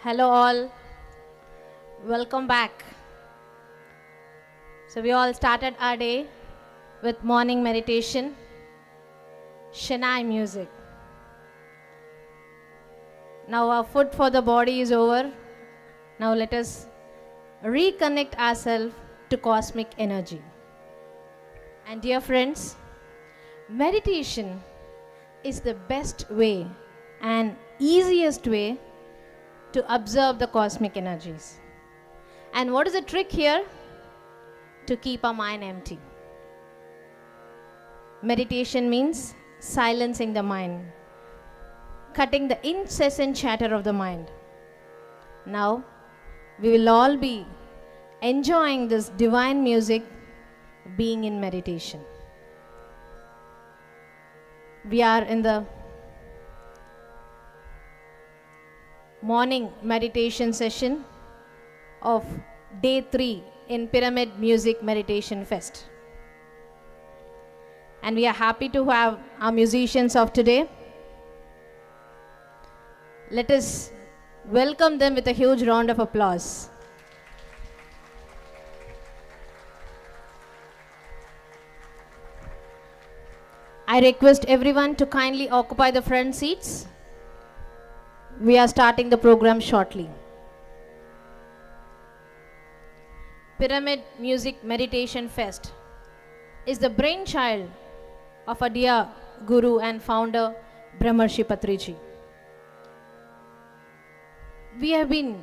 Hello all, welcome back. So we all started our day with morning meditation, Shanai music. Now our food for the body is over. Now let us reconnect ourselves to cosmic energy. And dear friends, meditation is the best way and easiest way to observe the cosmic energies. And what is the trick here? To keep our mind empty. Meditation means silencing the mind, cutting the incessant chatter of the mind. Now, we will all be enjoying this divine music being in meditation. We are in the morning meditation session of day 3 in Pyramid Music Meditation Fest. And we are happy to have our musicians of today. Let us welcome them with a huge round of applause. I request everyone to kindly occupy the front seats. We are starting the program shortly. Pyramid Music Meditation Fest is the brainchild of our dear Guru and founder Brahmarshi Patriji. We have been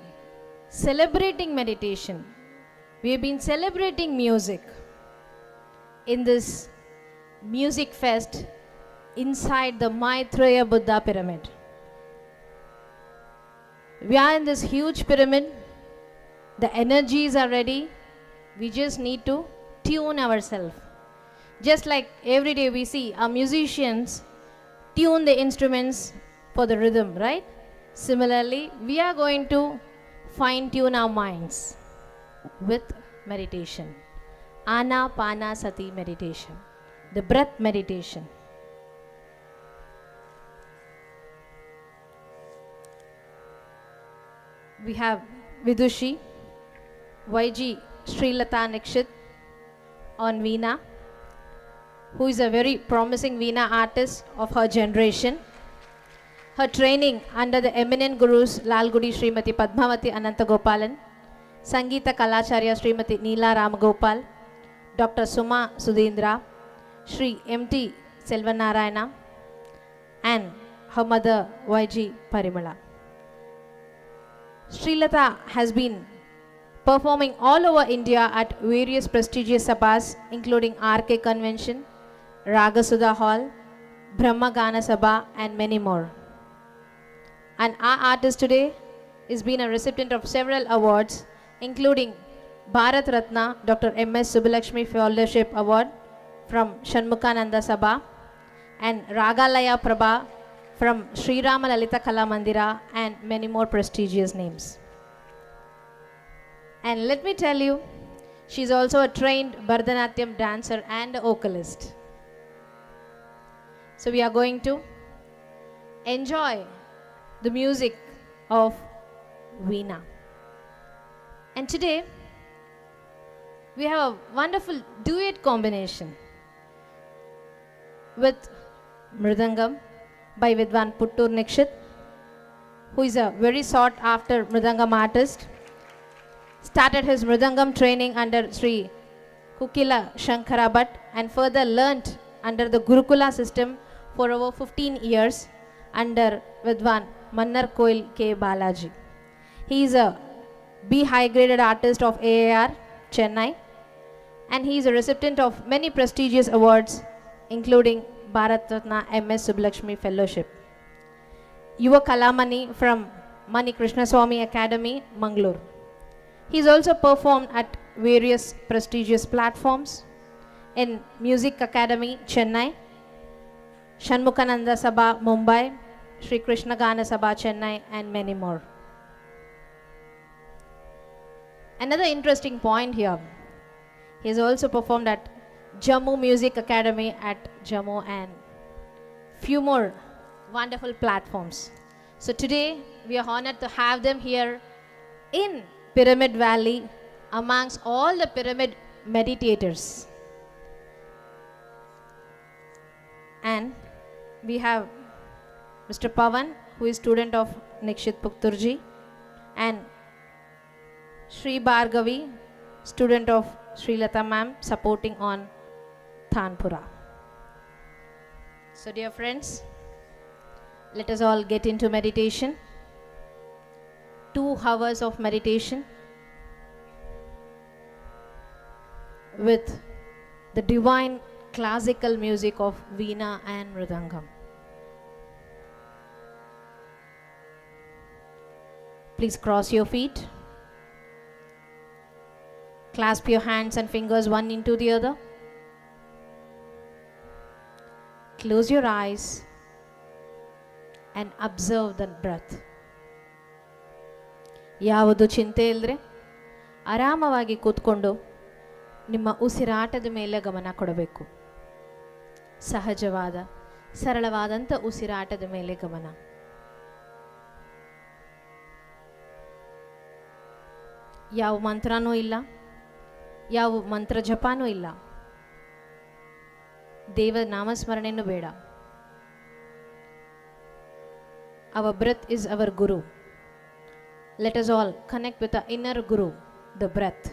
celebrating meditation. We have been celebrating music in this music fest inside the Maitreya Buddha pyramid. We are in this huge pyramid. The energies are ready. We just need to tune ourselves. Just like every day we see our musicians tune the instruments for the rhythm, right? Similarly, we are going to fine-tune our minds with meditation. Anapanasati meditation, the breath meditation. We have Vidushi, YG Srilata Nikshit on Veena, who is a very promising Veena artist of her generation. Her training under the eminent gurus Lalgudi Srimati Padmavati Anantagopalan, Sangeeta Kalacharya Srimati Neela Ramagopal, Dr. Suma Sudhindra, Sri M.T. Selvanarayana, and her mother YG Parimala. Srilata has been performing all over India at various prestigious sabhas including RK Convention, Ragasudha Hall, Brahma Gana Sabha, and many more. And our artist today has been a recipient of several awards including Bharat Ratna Dr. M.S. Subbalakshmi Fellowship Award from Shanmukhananda Sabha, and Ragalaya Prabha from Sri Rama Lalita Kala Mandira, and many more prestigious names. And let me tell you, she is also a trained Bharatanatyam dancer and a vocalist. So we are going to enjoy the music of Veena. And today we have a wonderful duet combination with Mridangam by Vidwan Puttur Nikshit, who is a very sought after Mridangam artist. Started his Mridangam training under Sri Kukila Shankara Bhatt and further learnt under the Gurukula system for over 15 years under Vidwan Mannar Koil K. Balaji. He is a B high graded artist of AAR, Chennai, and he is a recipient of many prestigious awards including Bharat Ratna M.S. Subbalakshmi Fellowship, Yuva Kalamani from Mani Krishnaswamy Academy, Mangalore. He has also performed at various prestigious platforms in Music Academy, Chennai, Shanmukhananda Sabha, Mumbai, Sri Krishna Gana Sabha, Chennai, and many more. Another interesting point here, he has also performed at Jammu Music Academy at Jammu and few more wonderful platforms. So today we are honored to have them here in Pyramid Valley amongst all the pyramid meditators. And we have Mr. Pavan, who is student of Nikshit Putturji, and Sri Bhargavi, student of Sri Lata ma'am, supporting on Thanpura. So dear friends, let us all get into meditation. 2 hours of meditation with the divine classical music of Veena and Mridangam. Please cross your feet. Clasp your hands and fingers one into the other. Close your eyes and observe the breath. ಯಾವುದು ಚಿಂತೆ ಇಲ್ಲದೆ ಆರಾಮವಾಗಿ ಕೂತ್ಕೊಂಡು ನಿಮ್ಮ ಉಸಿರಾಟದ ಮೇಲೆ ಗಮನ ಕೊಡಬೇಕು. ಸಹಜವಾದ ಸರಳವಾದಂಥ ಉಸಿರಾಟದ ಮೇಲೆ ಗಮನ. ಯಾವ ಮಂತ್ರನೂ ಇಲ್ಲ, ಯಾವ ಮಂತ್ರ ಜಪನೂ ಇಲ್ಲ, ದೇವ ನಾಮಸ್ಮರಣೆನೂ ಬೇಡ. Our breath is our guru. Let us all connect with the inner guru, the breath.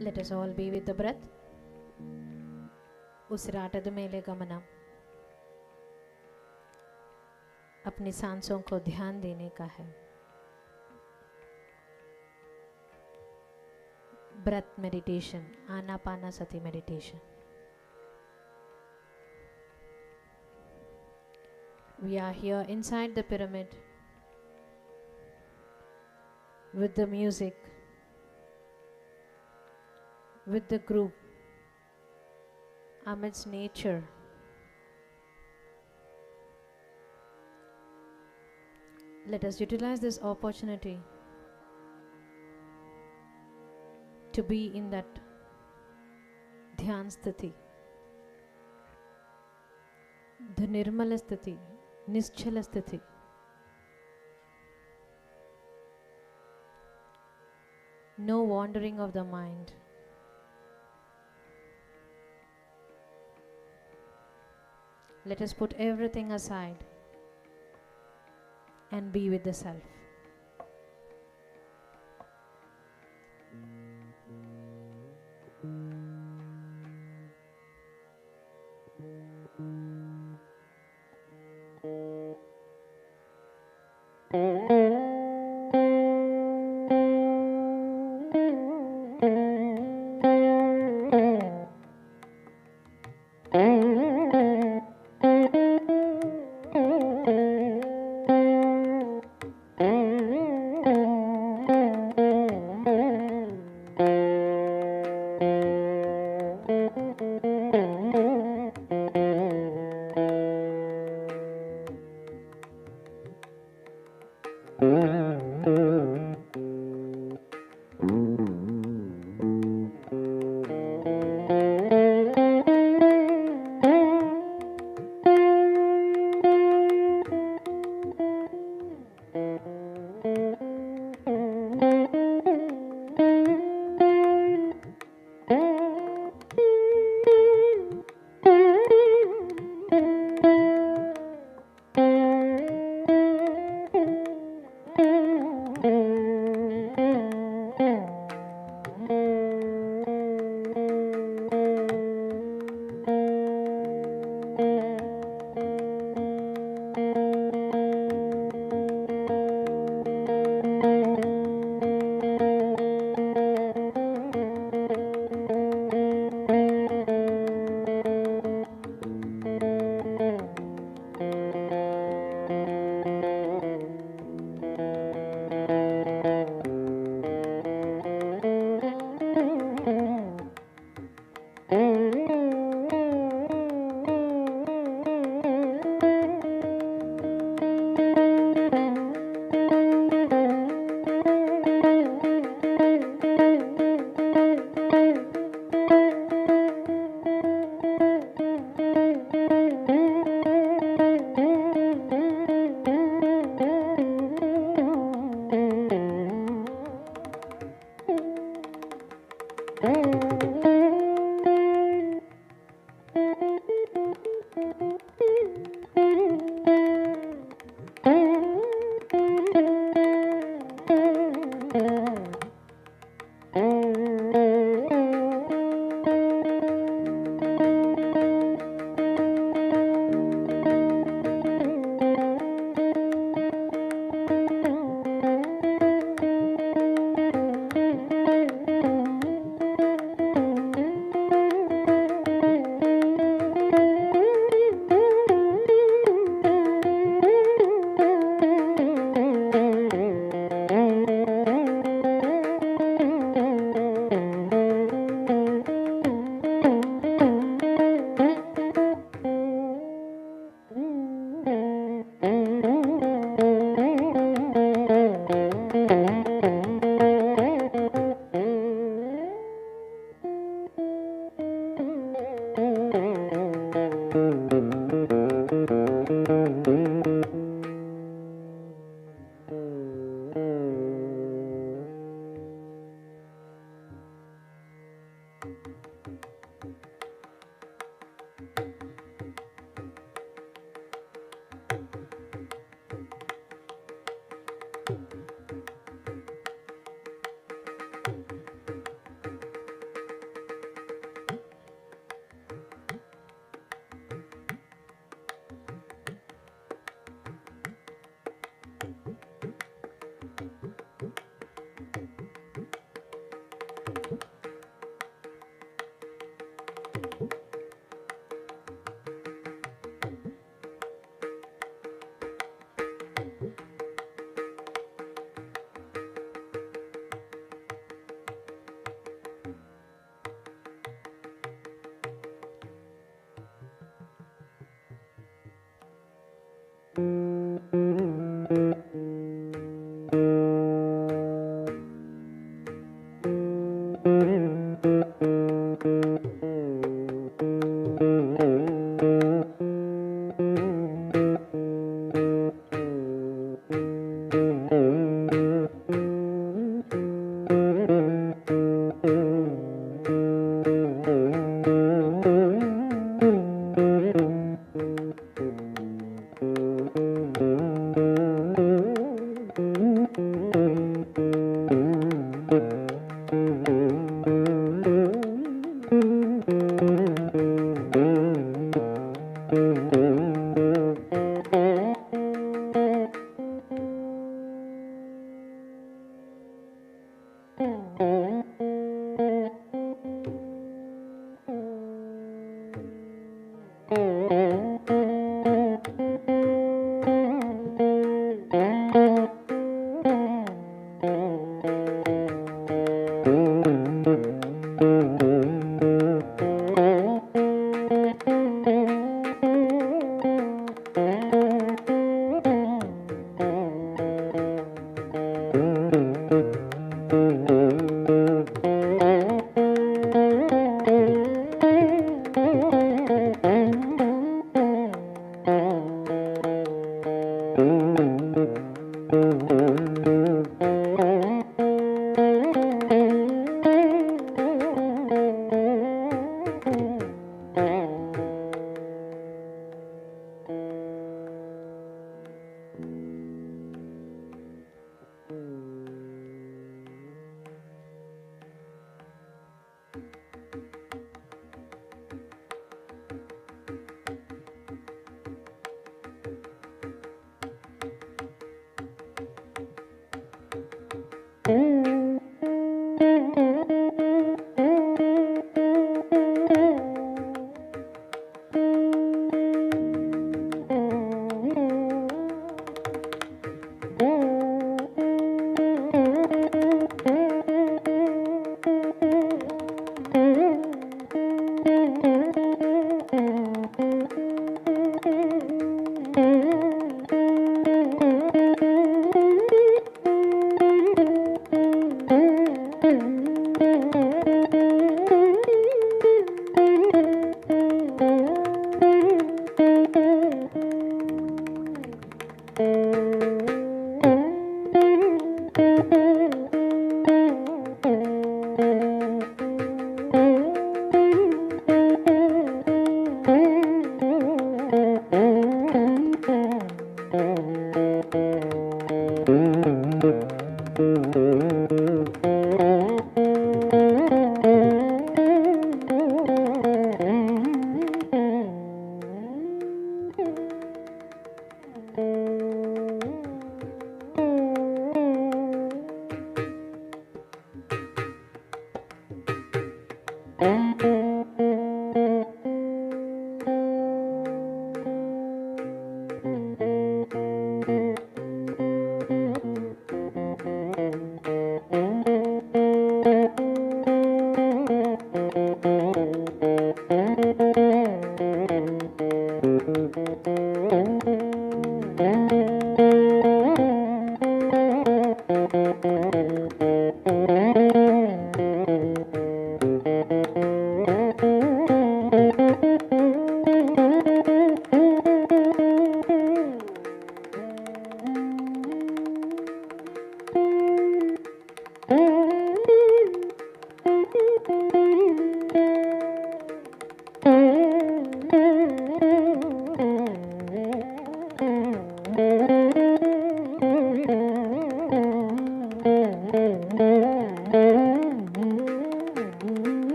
Let us all be with the breath. उसिराटದ ಮೇಲೆ गमन. अपनी सांसों को ध्यान देने का है. Breath meditation, Anapanasati meditation. We are here inside the pyramid with the music, with the group, amidst nature. Let us utilize this opportunity to be in that dhyan sthiti, the nirmala sthiti, nischala sthiti. No wandering of the mind. Let us put everything aside and be with the self.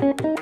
Thank you.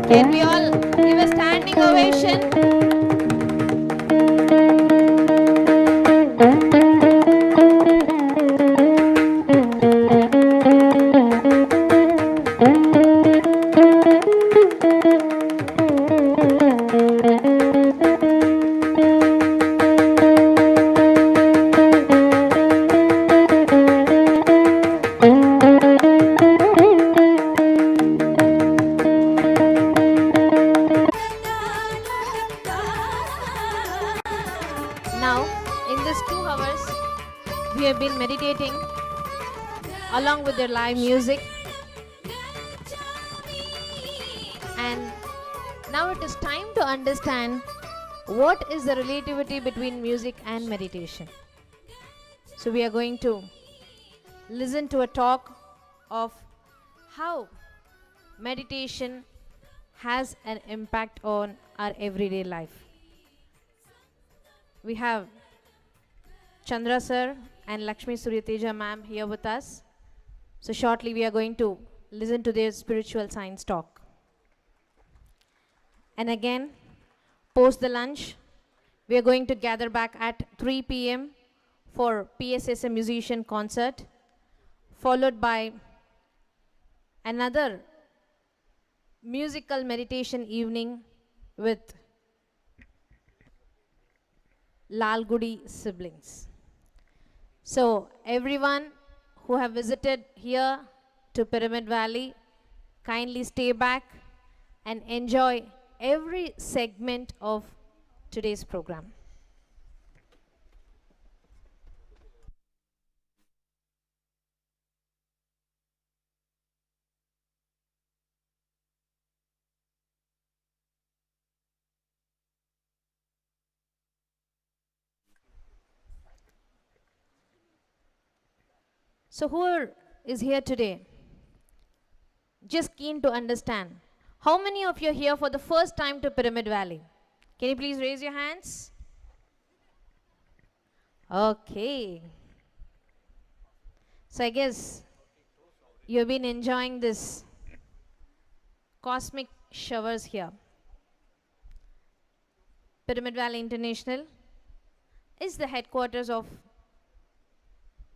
Can we all give a standing ovation? Now, in these 2 hours, we have been meditating along with their live music. And now it is time to understand what is the relativity between music and meditation. So we are going to listen to a talk of how meditation has an impact on our everyday life. We have Chandra sir and Lakshmi Suryateja ma'am here with us. So shortly we are going to listen to their spiritual science talk. And again, post the lunch, we are going to gather back at 3 p.m. for PSSM musician concert, followed by another musical meditation evening with Lalgudi siblings. So everyone who have visited here to Pyramid Valley, kindly stay back and enjoy every segment of today's program. So who is here today? Just keen to understand. How many of you are here for the first time to Pyramid Valley? Can you please raise your hands? Okay. So I guess you've been enjoying this cosmic showers here. Pyramid Valley International is the headquarters of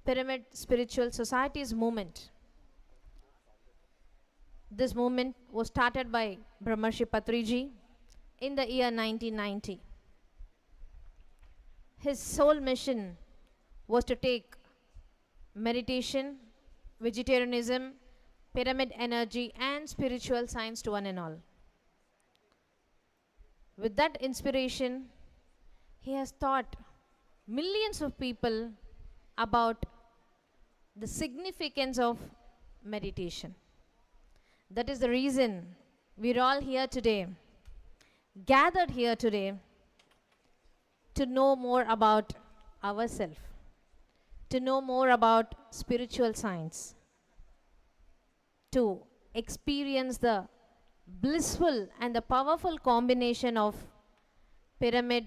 Pyramid Spiritual Society's movement. This movement was started by Brahmarshi Patriji in the year 1990. His sole mission was to take meditation, vegetarianism, pyramid energy and spiritual science to one and all. With that inspiration, he has taught millions of people about the significance of meditation. That is the reason we're all here today, gathered here today, to know more about ourselves, to know more about spiritual science, to experience the blissful and the powerful combination of pyramid,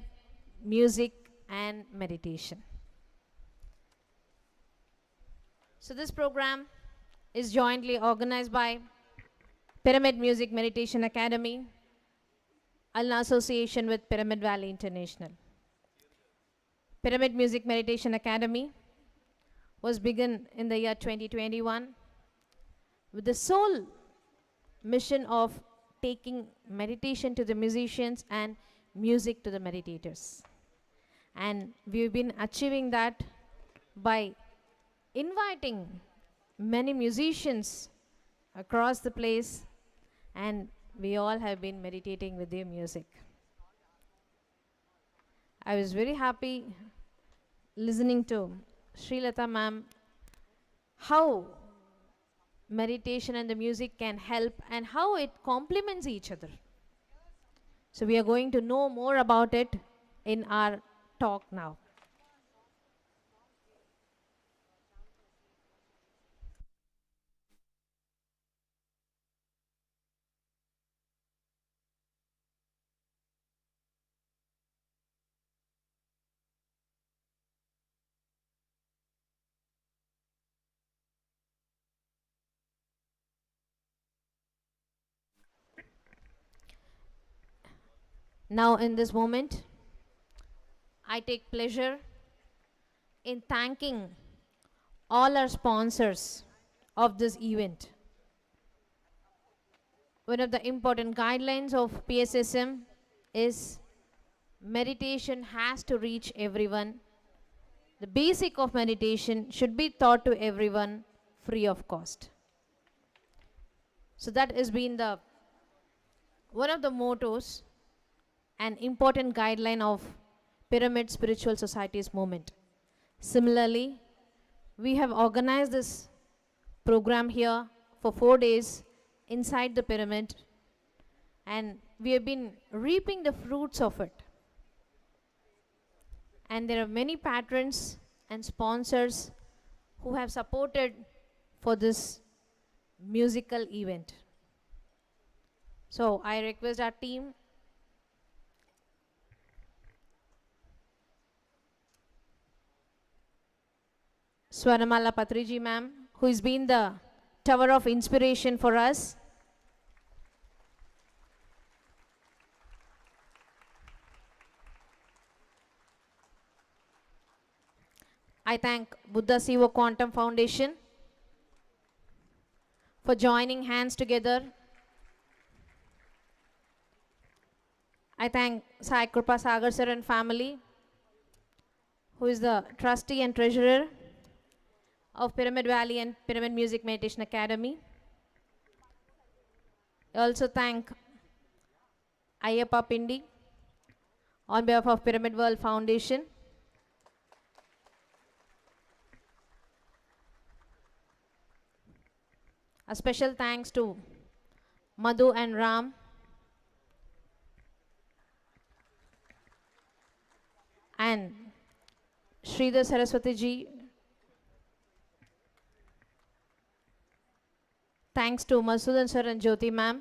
music and meditation. So this program is jointly organized by Pyramid Music Meditation Academy, in association with Pyramid Valley International. Pyramid Music Meditation Academy was begun in the year 2021 with the sole mission of taking meditation to the musicians and music to the meditators. And we've been achieving that by inviting many musicians across the place, and we all have been meditating with their music. I was very happy listening to Srilata ma'am, how meditation and the music can help and how it complements each other. So we are going to know more about it in our talk now. Now in this moment, I take pleasure in thanking all our sponsors of this event. One of the important guidelines of PSSM is meditation has to reach everyone. The basic of meditation should be taught to everyone free of cost. So that has been the one of the mottos and important guideline of Pyramid Spiritual Society's movement. Similarly, we have organized this program here for 4 days inside the pyramid, and we have been reaping the fruits of it. And there are many patrons and sponsors who have supported for this musical event. So I request our team Swaramala Patriji ma'am, who has been the tower of inspiration for us. I thank Buddha Siva Quantum Foundation for joining hands together. I thank Sai Krupa Sagar sir and family, who is the trustee and treasurer of Pyramid Valley and Pyramid Music Meditation Academy. I also thank Ayyappa Pindi on behalf of Pyramid World Foundation. A special thanks to Madhu and Ram, and Sridhar Saraswati ji. Thanks to Masudan sir and Jyoti ma'am.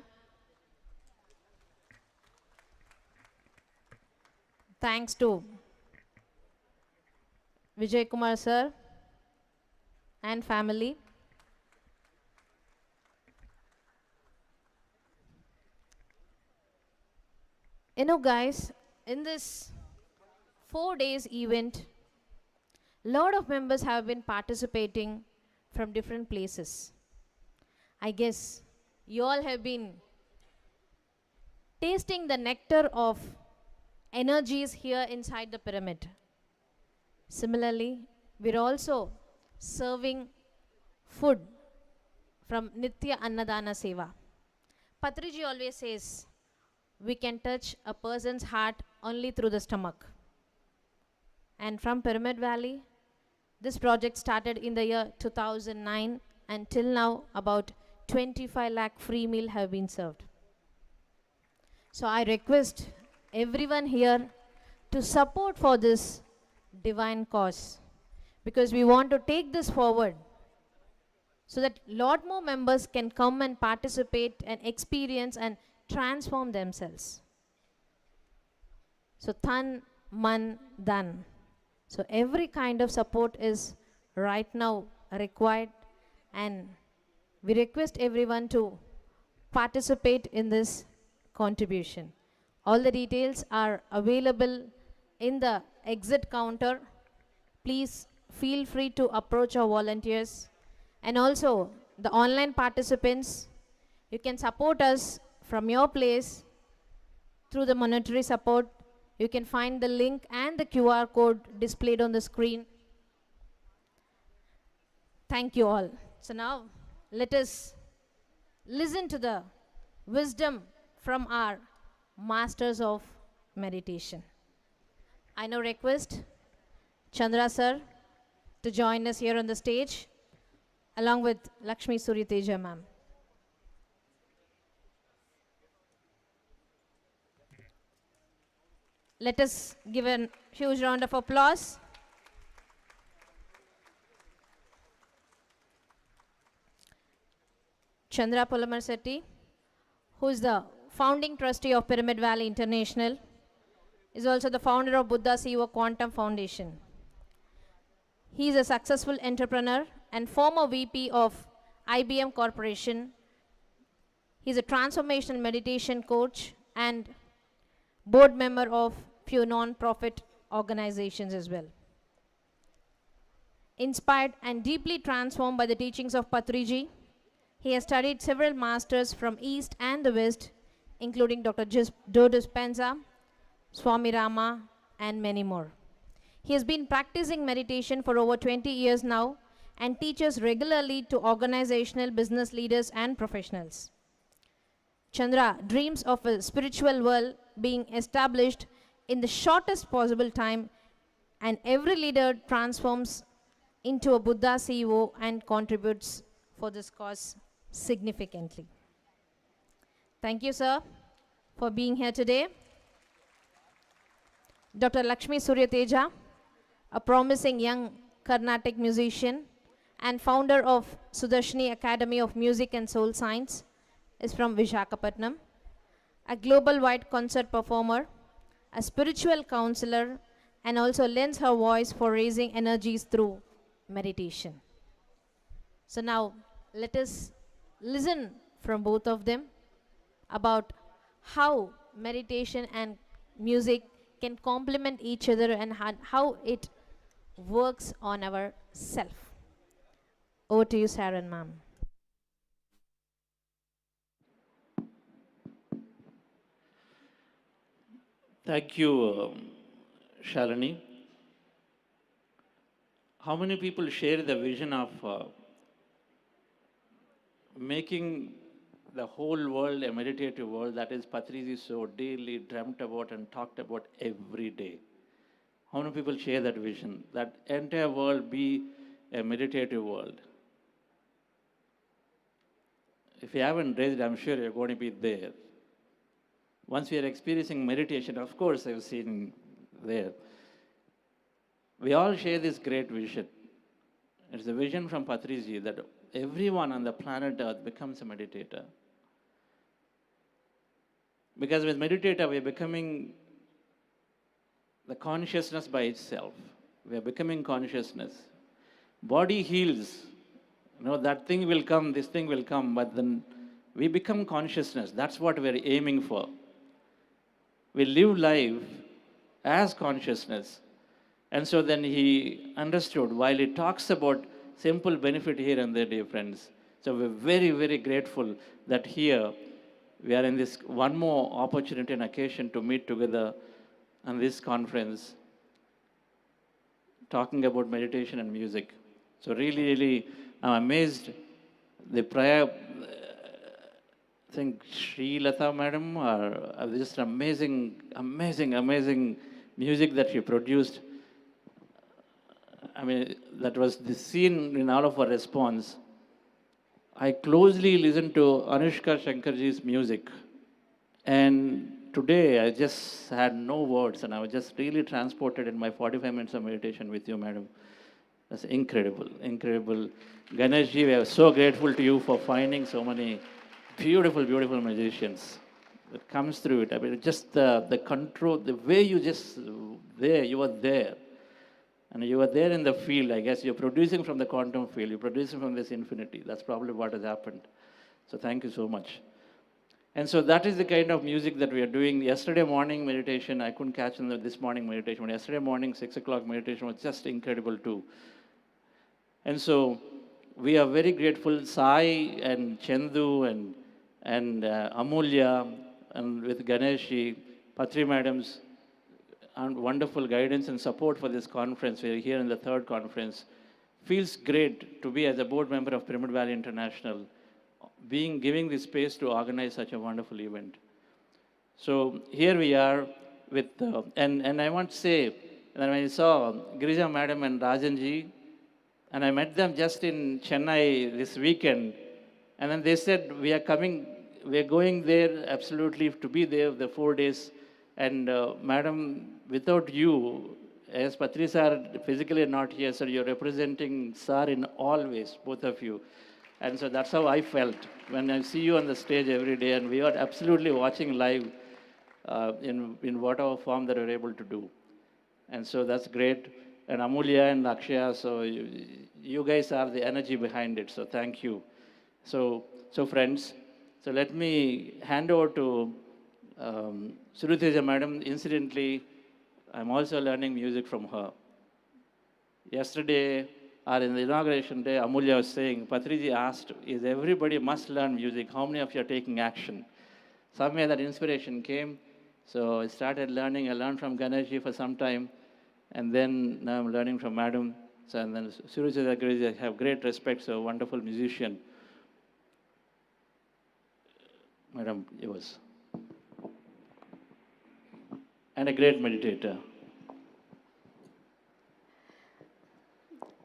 Thanks to Vijay Kumar sir and family. You know guys, in this 4 days event, lot of members have been participating from different places. I guess you all have been tasting the nectar of energies here inside the pyramid. Similarly, we're also serving food from Nitya Annadana Seva. Patriji always says, we can touch a person's heart only through the stomach. And from Pyramid Valley, this project started in the year 2009, and till now about 25 lakh free meal have been served. So I request everyone here to support for this divine cause, because we want to take this forward so that lot more members can come and participate and experience and transform themselves. So Tan, Man, Dan. So every kind of support is right now required, and we request everyone to participate in this contribution. All the details are available in the exit counter. Please feel free to approach our volunteers. And also the online participants, you can support us from your place through the monetary support. You can find the link and the QR code displayed on the screen. Thank you all. So now let us listen to the wisdom from our masters of meditation. I now request Chandra sir to join us here on the stage along with Lakshmi Suryateja ma'am. Let us give a huge round of applause. Chandra Pulamarsetti, who is the founding trustee of Pyramid Valley International, is also the founder of Buddha CEO Quantum Foundation. He is a successful entrepreneur and former VP of IBM Corporation. He is a transformational meditation coach and board member of few non-profit organizations as well. Inspired and deeply transformed by the teachings of Patriji, he has studied several masters from East and the West, including Dr. Joe Dispenza, Swami Rama, and many more. He has been practicing meditation for over 20 years now and teaches regularly to organizational business leaders and professionals. Chandra dreams of a spiritual world being established in the shortest possible time, and every leader transforms into a Buddha CEO and contributes for this cause significantly. Thank you, sir, for being here today. Dr. Lakshmi Suryateja, a promising young Carnatic musician and founder of Sudarshini Academy of Music and Soul Science, is from Visakhapatnam. A global-wide concert performer, a spiritual counselor, and also lends her voice for raising energies through meditation. So now let us listen from both of them about how meditation and music can complement each other and how it works on our self. Over to you, Sarah and ma'am. Thank you, Shalini. How many people share the vision of making the whole world a meditative world? That is Patriji so daily dreamt about and talked about every day. How many people share that vision? That entire world be a meditative world. If you haven't raised, I'm sure you're going to be there. Once we are experiencing meditation, of course, I've seen there. We all share this great vision. It's a vision from Patriji that everyone on the planet Earth becomes a meditator. Because with meditator, we are becoming the consciousness by itself. We are becoming consciousness. Body heals. You know, that thing will come, this thing will come, but then we become consciousness. That's what we're aiming for. We live life as consciousness. And so then he understood, while he talks about simple benefit here and there, dear friends. So we're very, very grateful that here we are in this one more opportunity and occasion to meet together on this conference, talking about meditation and music. So really, really, I'm amazed. The prior, I think Sri Lata madam, or just amazing, amazing, amazing music that she produced. I mean, that was the scene in all of our response. I closely listened to Anushka Shankarji's music. And today, I just had no words, and I was just really transported in my 45 minutes of meditation with you, madam. That's incredible, incredible. Ganeshji, we are so grateful to you for finding so many beautiful, beautiful musicians that comes through it. I mean, just the control, the way you just there, you are there. And you are there in the field, I guess. You're producing from the quantum field. You're producing from this infinity. That's probably what has happened. So thank you so much. And so that is the kind of music that we are doing. Yesterday morning meditation, I couldn't catch this morning meditation, but yesterday morning, 6 o'clock meditation was just incredible too. And so we are very grateful, Sai and Chandu and Amulya, and with Ganeshi, Patri madams, and wonderful guidance and support for this conference. We are here in the third conference. Feels great to be as a board member of Pyramid Valley International, giving this space to organize such a wonderful event. So here we are with, and I want to say, that when I saw Girija madam and Rajanji, and I met them just in Chennai this weekend, and then they said, we are going there absolutely to be there the 4 days. And madam, without you, as Patri sir physically not here, sir, you're representing sir in all ways, both of you. And so that's how I felt when I see you on the stage every day, and we are absolutely watching live in whatever form that we're able to do. And so that's great. And Amulya and Akshaya, so you guys are the energy behind it, so thank you. So friends, so let me hand over to Suruteja madam. Incidentally, I'm also learning music from her. Yesterday, or in the inauguration day, Amulya was saying, Patriji asked, is everybody must learn music? How many of you are taking action? Somewhere that inspiration came, so I started learning. I learned from Ganeshi for some time, and then now I'm learning from madam. So, and then Suruteja, I have great respect, so wonderful musician. Madam, yours. And a great meditator.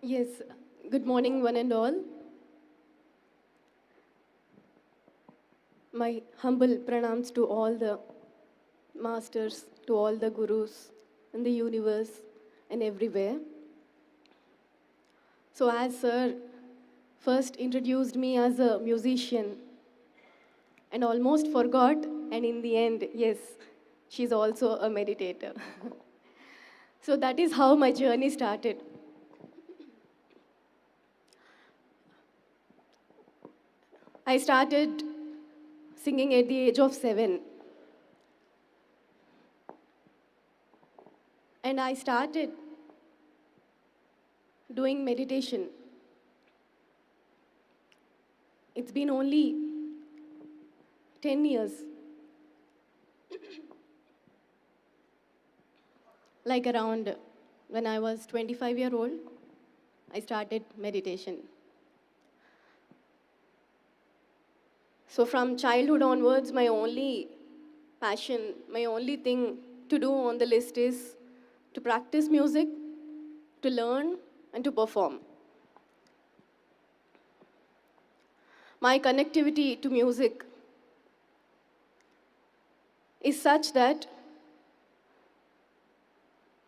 Yes, good morning, one and all. My humble pranams to all the masters, to all the gurus in the universe and everywhere. So as sir first introduced me as a musician and almost forgot, and in the end, yes, she's also a meditator. So that is how my journey started. I started singing at the age of 7. And I started doing meditation. It's been only 10 years. Like around when I was 25-year-old, I started meditation. So from childhood onwards, my only passion, my only thing to do on the list is to practice music, to learn, and to perform. My connectivity to music is such that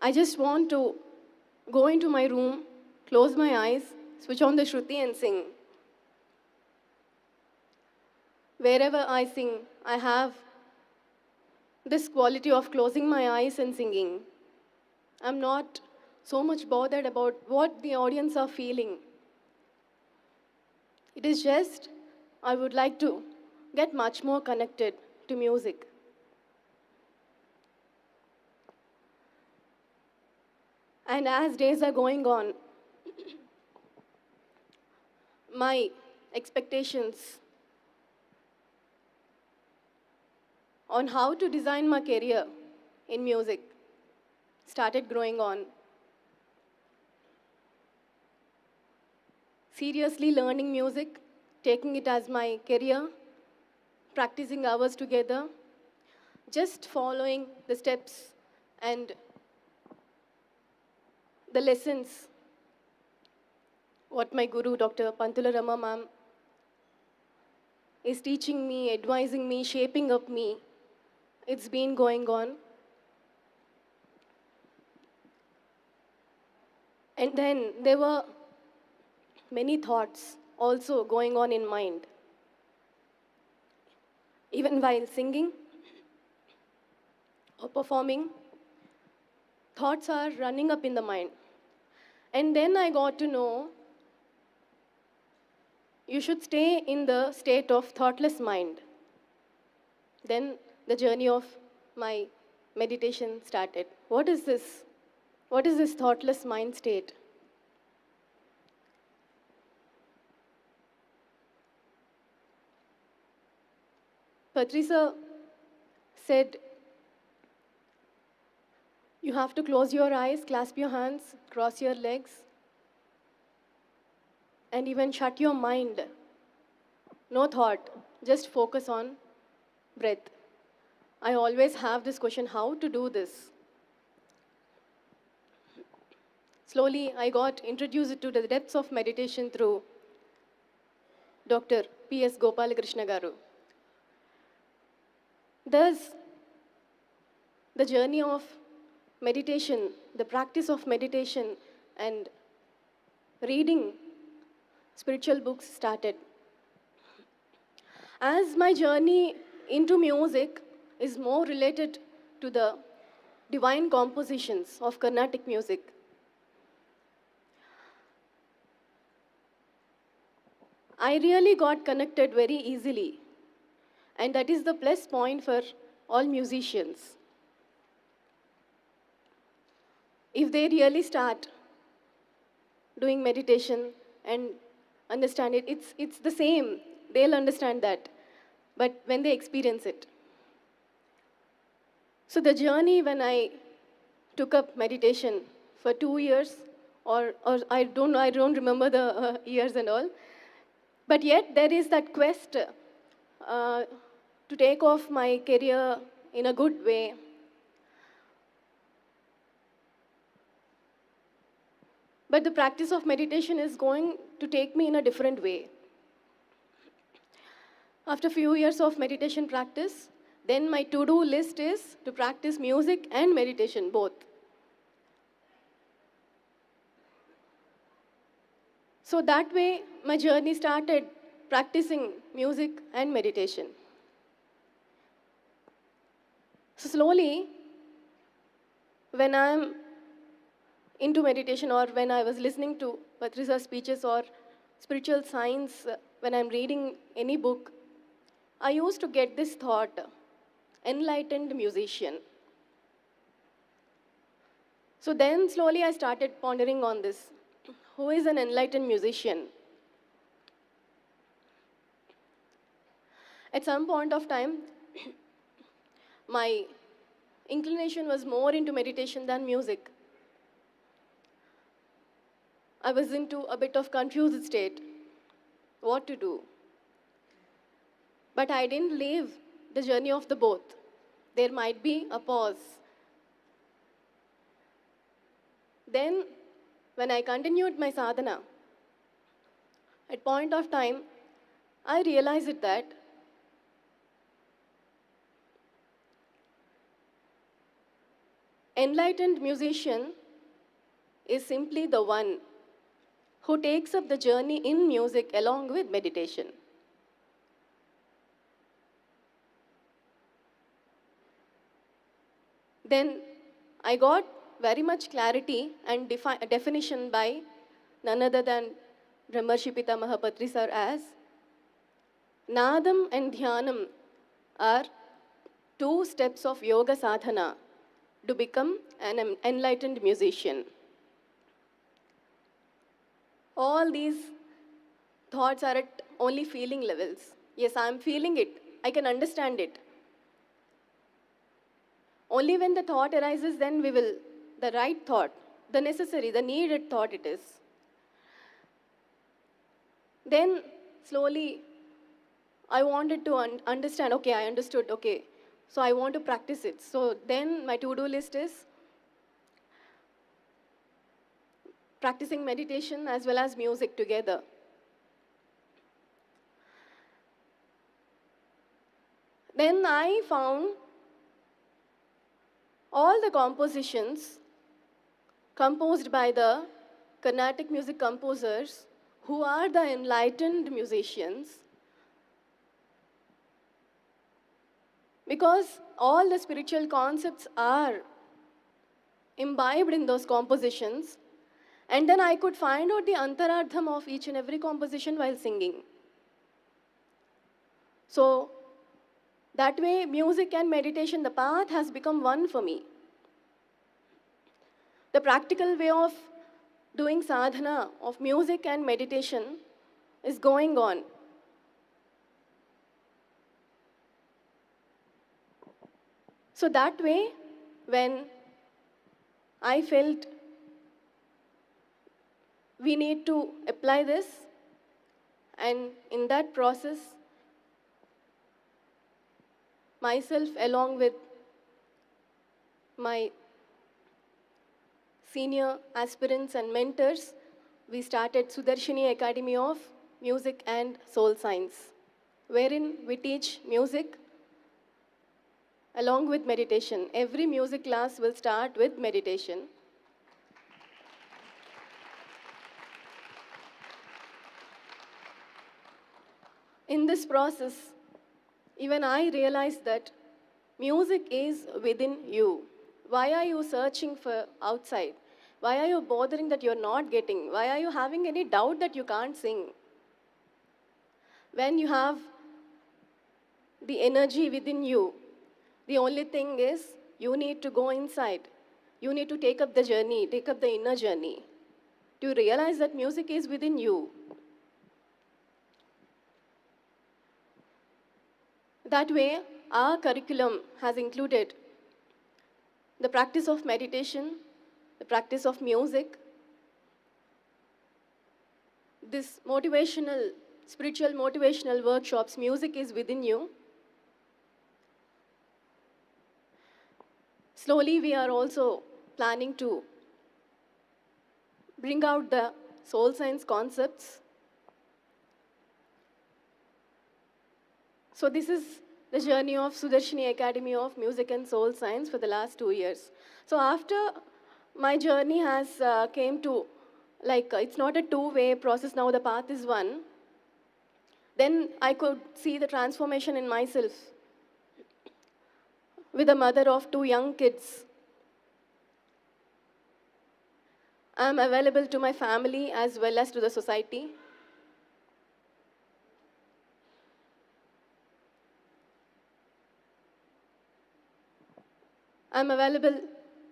I just want to go into my room, close my eyes, switch on the Shruti and sing. Wherever I sing, I have this quality of closing my eyes and singing. I'm not so much bothered about what the audience are feeling. It is just, I would like to get much more connected to music. And as days are going on, my expectations on how to design my career in music started growing on. Seriously learning music, taking it as my career, practicing hours together, just following the steps and the lessons what my guru, Dr. Pantula Rama ma'am, is teaching me, advising me, shaping up me. It's been going on. And then there were many thoughts also going on in mind. Even while singing or performing, thoughts are running up in the mind. And then I got to know you should stay in the state of thoughtless mind. Then the journey of my meditation started. What is this? What is this thoughtless mind state? Patriji said, you have to close your eyes, clasp your hands, cross your legs, and even shut your mind. No thought, just focus on breath. I always have this question, how to do this? Slowly, I got introduced to the depths of meditation through Dr. P.S. Gopalakrishna Garu. Thus, the journey of meditation, the practice of meditation and reading spiritual books started. As my journey into music is more related to the divine compositions of Carnatic music, I really got connected very easily. And that is the plus point for all musicians. If they really start doing meditation and understand it, it's the same. They'll understand that. But when they experience it. So the journey when I took up meditation for 2 years, or I don't remember the years and all, but yet there is that quest to take off my career in a good way. But the practice of meditation is going to take me in a different way. After a few years of meditation practice, then my to-do list is to practice music and meditation, both. So that way, my journey started practicing music and meditation. So slowly, when I'm into meditation or when I was listening to Patriji's speeches or spiritual science, when I'm reading any book, I used to get this thought, enlightened musician. So then slowly I started pondering on this. Who is an enlightened musician? At some point of time, my inclination was more into meditation than music. I was into a bit of confused state, what to do. But I didn't leave the journey of the both. There might be a pause. Then, when I continued my sadhana, at point of time, I realized that enlightened musician is simply the one who takes up the journey in music along with meditation. Then I got very much clarity and definition by none other than Brahmarshi Patriji sir as Nadam and Dhyanam are 2 steps of yoga sadhana to become an enlightened musician. All these thoughts are at only feeling levels. Yes, I'm feeling it. I can understand it. Only when the thought arises, then we will, the right thought, the necessary, the needed thought it is. Then slowly, I wanted to understand, okay, I understood, okay. So I want to practice it. So then my to-do list is practicing meditation as well as music together. Then I found all the compositions composed by the Carnatic music composers who are the enlightened musicians, because all the spiritual concepts are imbibed in those compositions, And then I could find out the antarardham of each and every composition while singing. So that way, music and meditation, the path has become one for me. The practical way of doing sadhana of music and meditation is going on. So that way, when I felt we need to apply this, and in that process, myself along with my senior aspirants and mentors, we started Sudarshini Academy of Music and Soul Science, wherein we teach music along with meditation. Every music class will start with meditation. In this process, even I realized that music is within you. Why are you searching for outside? Why are you bothering that you're not getting? Why are you having any doubt that you can't sing? When you have the energy within you, the only thing is you need to go inside. You need to take up the journey, take up the inner journey to realize that music is within you. That way, our curriculum has included the practice of meditation, the practice of music, this motivational, spiritual motivational workshops, music is within you. Slowly, we are also planning to bring out the soul science concepts. So this is the journey of Sudarshini Academy of Music and Soul Science for the last 2 years. So after my journey has came to, it's not a two-way process now, the path is one, then I could see the transformation in myself with a mother of 2 young kids. I'm available to my family as well as to the society. I'm available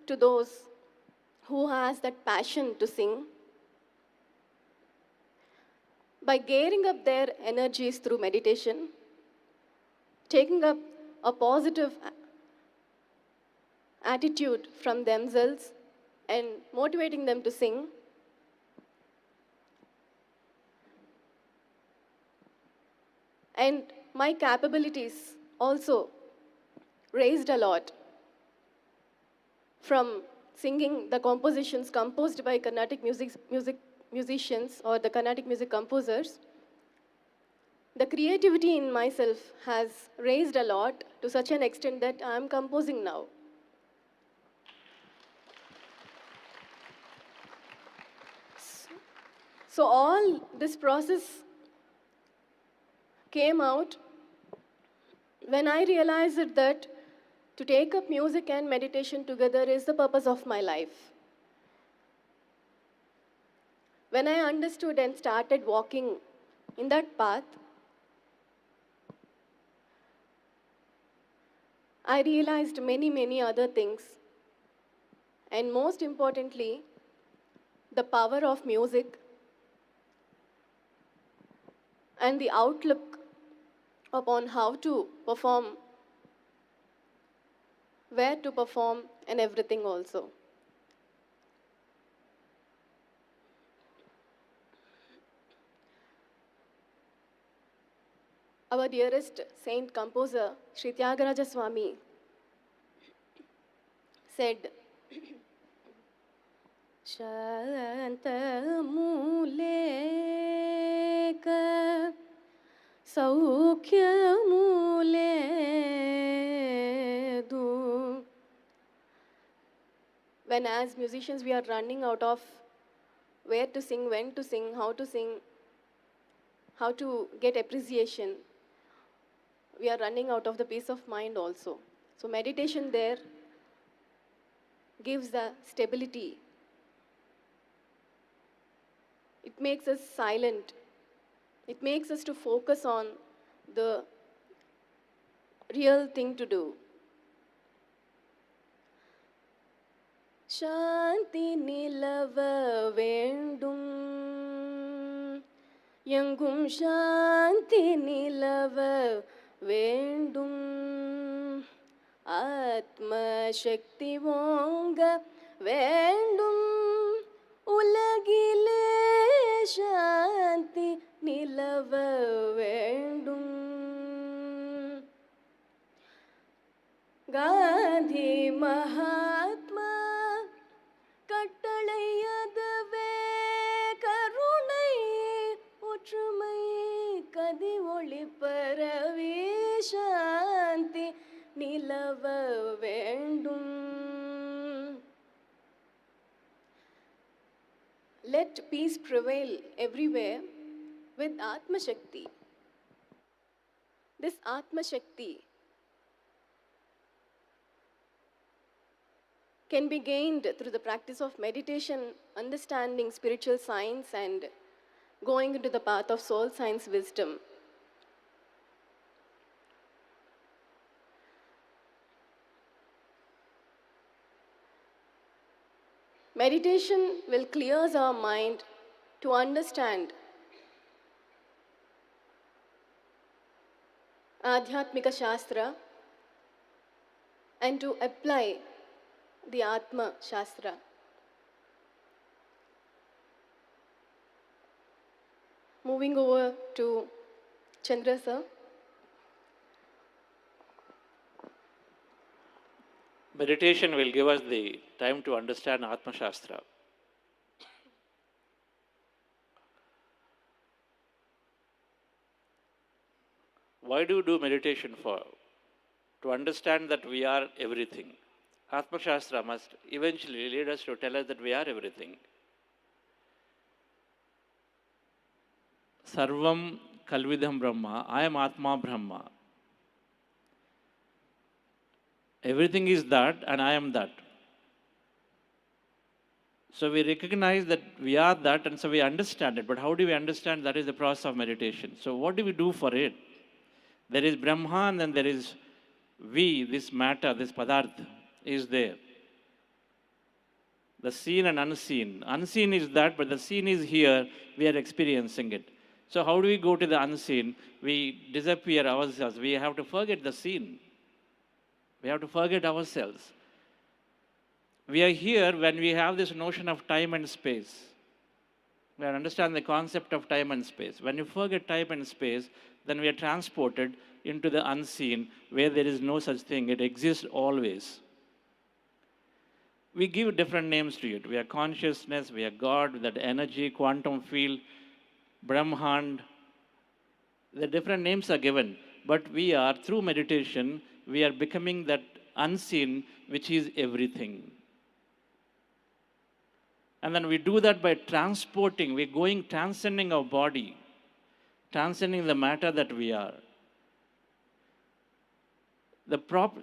to those who has that passion to sing. By gearing up their energies through meditation, taking up a positive attitude from themselves and motivating them to sing, and my capabilities also raised a lot from singing the compositions composed by Carnatic musicians or the Carnatic music composers. The creativity in myself has raised a lot to such an extent that I am composing now. So all this process came out when I realized that to take up music and meditation together is the purpose of my life. When I understood and started walking in that path, I realized many, many other things. And most importantly, the power of music and the outlook upon how to perform, where to perform, and everything also. Our dearest saint composer, Sri Tyagaraja Swami, said, Shantamuleka Saukyamuledu. When as musicians we are running out of where to sing, when to sing, how to get appreciation, we are running out of the peace of mind also. So meditation there gives the stability It makes us silent. It makes us to focus on the real thing to do. Shanti nilava vendum, yangum shanti nilava vendum, atma shakti vonga vendum, ulagile shanti nilava vendum. Gandhi Mahatma கட்டளையதுவே கருணை ஒற்றுமை கதி ஒளி பரவி சாந்தி நிலவ வேண்டும். Let peace prevail everywhere with Atma Shakti. This Atma Shakti can be gained through the practice of meditation, understanding spiritual science, and going into the path of soul science wisdom. Meditation will clear our mind to understand Adhyatmika Shastra and to apply the Atma Shastra. Moving over to Chandra sir. Meditation will give us the time to understand Atma Shastra. Why do you do meditation for? To understand that we are everything. Atma Shastra must eventually lead us to tell us that we are everything. Sarvam Kalvidham Brahma, I am Atma Brahma. Everything is that and I am that. So we recognize that we are that and so we understand it. But how do we understand? That is the process of meditation. So what do we do for it? There is Brahma and then there is we, this matter, this padartha is there. The seen and unseen. Unseen is that, but the seen is here. We are experiencing it. So how do we go to the unseen? We disappear ourselves. We have to forget the seen. We have to forget ourselves. We are here when we have this notion of time and space. We understand the concept of time and space. When you forget time and space, then we are transported into the unseen where there is no such thing. It exists always. We give different names to it. We are consciousness, we are God, that energy, quantum field, Brahmand. The different names are given. But we are, through meditation, we are becoming that unseen, which is everything. And then we do that by transporting, we're going, transcending our body, transcending the matter that we are.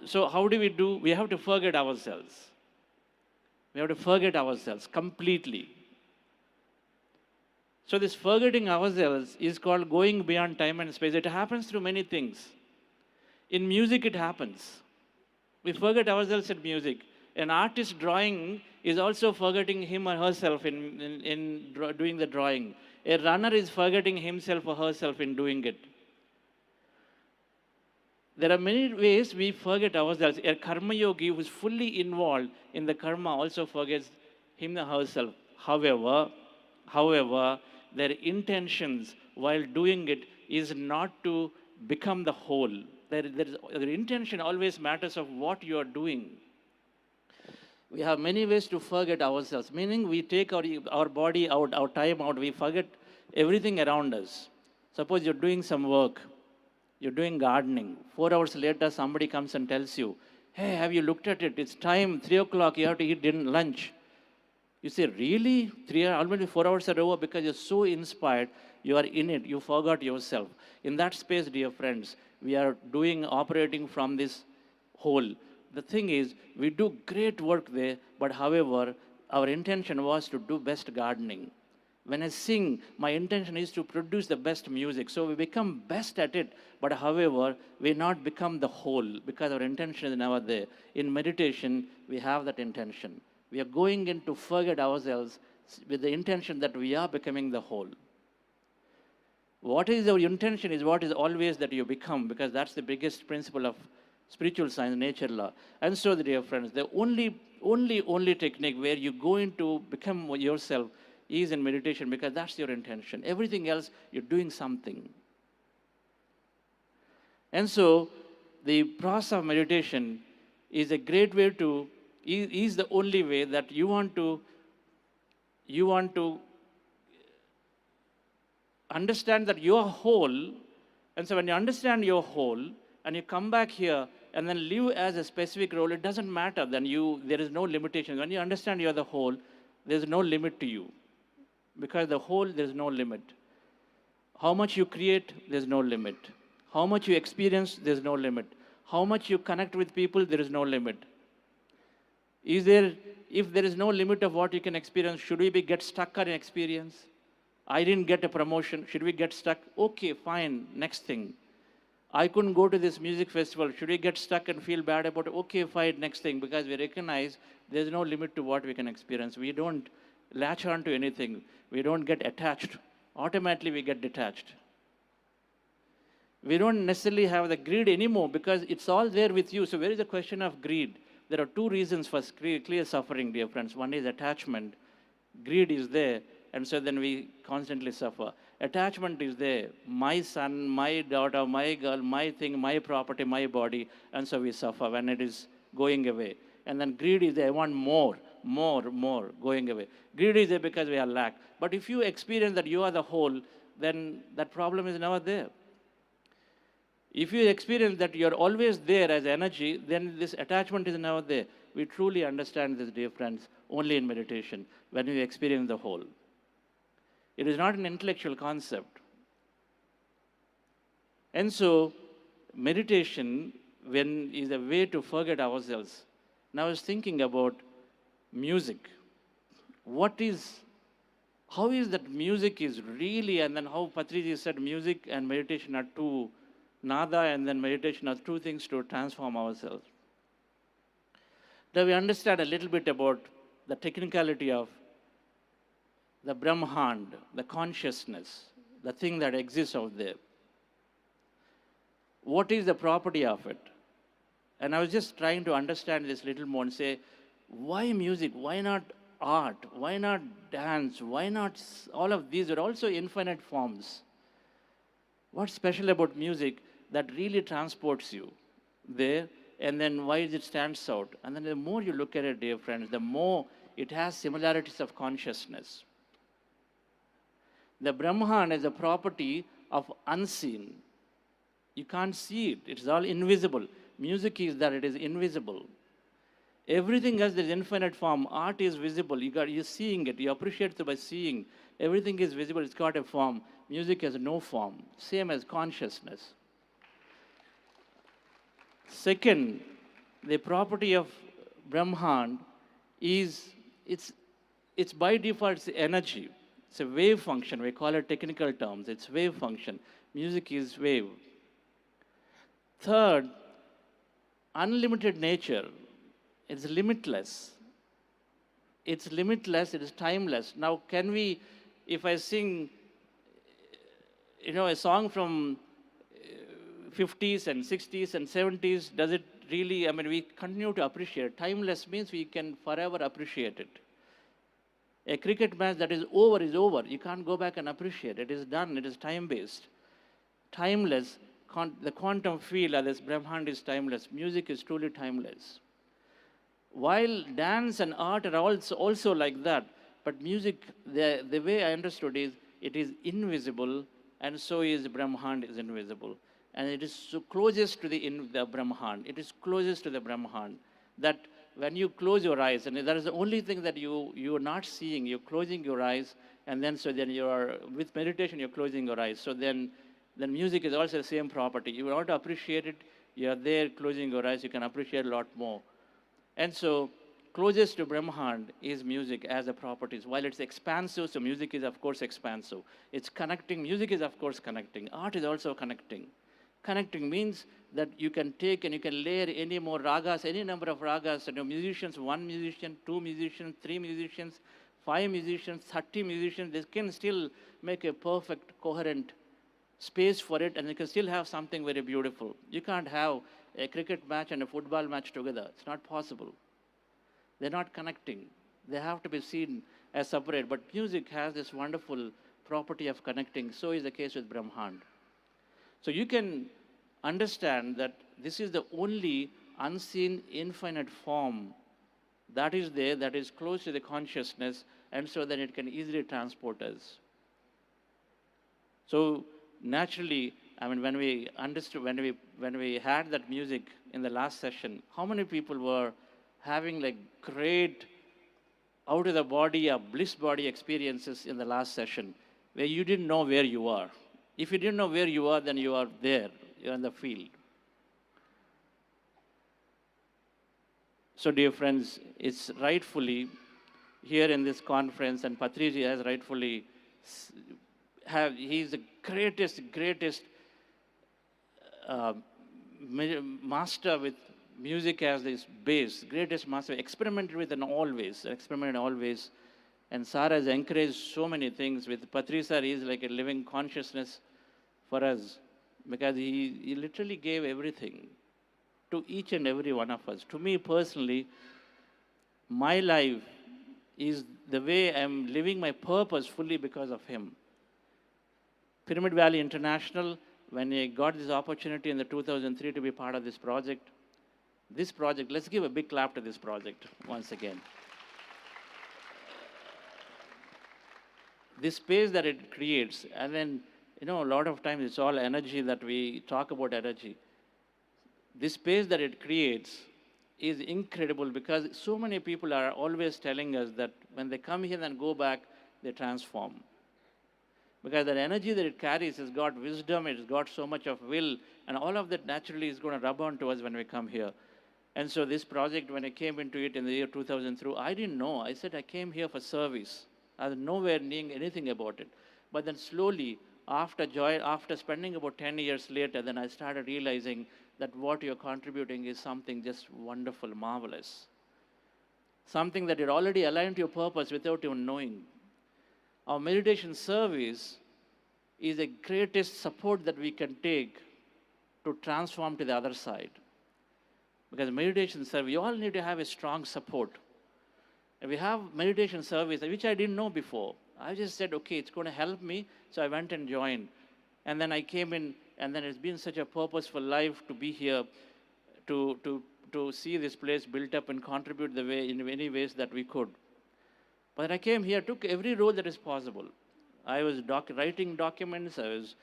So how do we do? We have to forget ourselves. We have to forget ourselves completely. So this forgetting ourselves is called going beyond time and space. It happens through many things. In music, it happens. We forget ourselves in music. An artist drawing is also forgetting him or herself in doing the drawing. A runner is forgetting himself or herself in doing it. There are many ways we forget ourselves. A karma yogi who is fully involved in the karma also forgets him or herself. However, their intentions while doing it is not to become the whole. Their intention always matters of what you are doing. We have many ways to forget ourselves, meaning we take our body out, our time out, we forget everything around us. Suppose you're doing some work, you're doing gardening. 4 hours later, somebody comes and tells you, hey, have you looked at it? It's time, 3 o'clock, you have to eat lunch. You say, really? Already 4 hours are over because you're so inspired, you are in it, you forgot yourself. In that space, dear friends, we are operating from this whole. The thing is, we do great work there, but however, our intention was to do best gardening. When I sing, my intention is to produce the best music. So we become best at it, but however, we not become the whole because our intention is never there. In meditation, we have that intention. We are going in to forget ourselves with the intention that we are becoming the whole. What is our intention is what is always that you become, because that's the biggest principle of spiritual science, nature law. And so, dear friends, the only technique where you go into become yourself is in meditation, because that's your intention. Everything else, you're doing something. And so, the process of meditation is a great way to, is the only way that you want to understand that you are whole. And so when you understand you're whole, and you come back here and then live as a specific role, it doesn't matter. Then there is no limitation. When you understand you're the whole, there's no limit to you. Because the whole, there's no limit. How much you create, there's no limit. How much you experience, there's no limit. How much you connect with people, there is no limit. If there is no limit of what you can experience, should we get stuck on experience? I didn't get a promotion. Should we get stuck? Okay, fine, next thing. I couldn't go to this music festival. Should we get stuck and feel bad about it? Okay, fine, next thing. Because we recognize there's no limit to what we can experience. We don't latch on to anything. We don't get attached. Automatically, we get detached. We don't necessarily have the greed anymore because it's all there with you. So where is the question of greed? There are two reasons for clear suffering, dear friends. One is attachment. Greed is there. And so then we constantly suffer. Attachment is there. My son, my daughter, my girl, my thing, my property, my body. And so we suffer when it is going away. And then greed is there. I want more, going away. Greed is there because we are lack. But if you experience that you are the whole, then that problem is never there. If you experience that you're always there as energy, then this attachment is never there. We truly understand this, dear friends, only in meditation, when we experience the whole. It is not an intellectual concept. And so, meditation is a way to forget ourselves. Now I was thinking about music. How is that music is really, and then how Patriji said music and meditation are two, nada and then meditation are two things to transform ourselves. Now we understand a little bit about the technicality of the Brahmand, the consciousness, the thing that exists out there. What is the property of it? And I was just trying to understand this little more and say, why music? Why not art? Why not dance? Why not all of these are also infinite forms? What's special about music that really transports you there? And then why it stands out? And then the more you look at it, dear friends, the more it has similarities of consciousness. The Brahman is a property of unseen. You can't see it. It's all invisible. Music is that it is invisible. Everything else is infinite form. Art is visible. You're seeing it. You appreciate it by seeing. Everything is visible. It's got a form. Music has no form. Same as consciousness. Second, the property of Brahman is, it's by default, it's energy. It's a wave function. We call it technical terms. It's wave function. Music is wave. Third, unlimited nature. It's limitless. It's limitless. It is timeless. Now, can we, if I sing, a song from 50s and 60s and 70s, does it really, we continue to appreciate. Timeless means we can forever appreciate it. A cricket match that is over is over. You can't go back and appreciate it. It is done. It is time-based. Timeless. The quantum field of this Brahman is timeless. Music is truly timeless. While dance and art are also like that, but music, the way I understood is, it is invisible, and so is Brahman is invisible. And it is so closest to the Brahman. It is closest to the Brahman that when you close your eyes, and that is the only thing that you are not seeing, you're closing your eyes, and then with meditation, you're closing your eyes. So then music is also the same property. You want to appreciate it, you're there closing your eyes, you can appreciate a lot more. And so closest to Brahmand is music as a properties. While it's expansive, so music is of course expansive. It's connecting, music is of course connecting. Art is also connecting. Connecting means that you can take and you can layer any more ragas, any number of ragas, and musicians, one musician, two musicians, three musicians, five musicians, 30 musicians, they can still make a perfect, coherent space for it, and you can still have something very beautiful. You can't have a cricket match and a football match together. It's not possible. They're not connecting. They have to be seen as separate. But music has this wonderful property of connecting. So is the case with Brahmand. So you can understand that this is the only unseen infinite form that is there, that is close to the consciousness, and so that it can easily transport us. So naturally, I mean, when we understood, when we had that music in the last session, how many people were having like great out of the body or bliss body experiences in the last session, where you didn't know where you are? If you didn't know where you are, then you are there, you're in the field. So dear friends, it's rightfully here in this conference, and Patriji has rightfully he's the greatest master with music as this base, greatest master, experimented with and always, and Sara has encouraged so many things. With Patri sir, he is like a living consciousness for us, because he literally gave everything to each and every one of us. To me personally, my life is the way I'm living my purpose fully because of him. Pyramid Valley International, when I got this opportunity in the 2003 to be part of this project, let's give a big clap to this project once again. This space that it creates, and then, you know, a lot of times it's all energy that we talk about energy. This space that it creates is incredible, because so many people are always telling us that when they come here and go back, they transform. Because that energy that it carries has got wisdom, it's got so much of will, and all of that naturally is going to rub onto us when we come here. And so this project, when I came into it in the year 2003, I didn't know. I said I came here for service. I was nowhere knowing anything about it. But then slowly, after spending about 10 years later, then I started realizing that what you're contributing is something just wonderful, marvelous. Something that you're already aligned to your purpose without even knowing. Our meditation service is the greatest support that we can take to transform to the other side. Because meditation service, we all need to have a strong support. And we have meditation service, which I didn't know before. I just said, okay, it's going to help me. So I went and joined. And then I came in, and then it's been such a purposeful life to be here, to see this place built up and contribute the way in many ways that we could. But I came here, took every role that is possible. I was writing documents, I was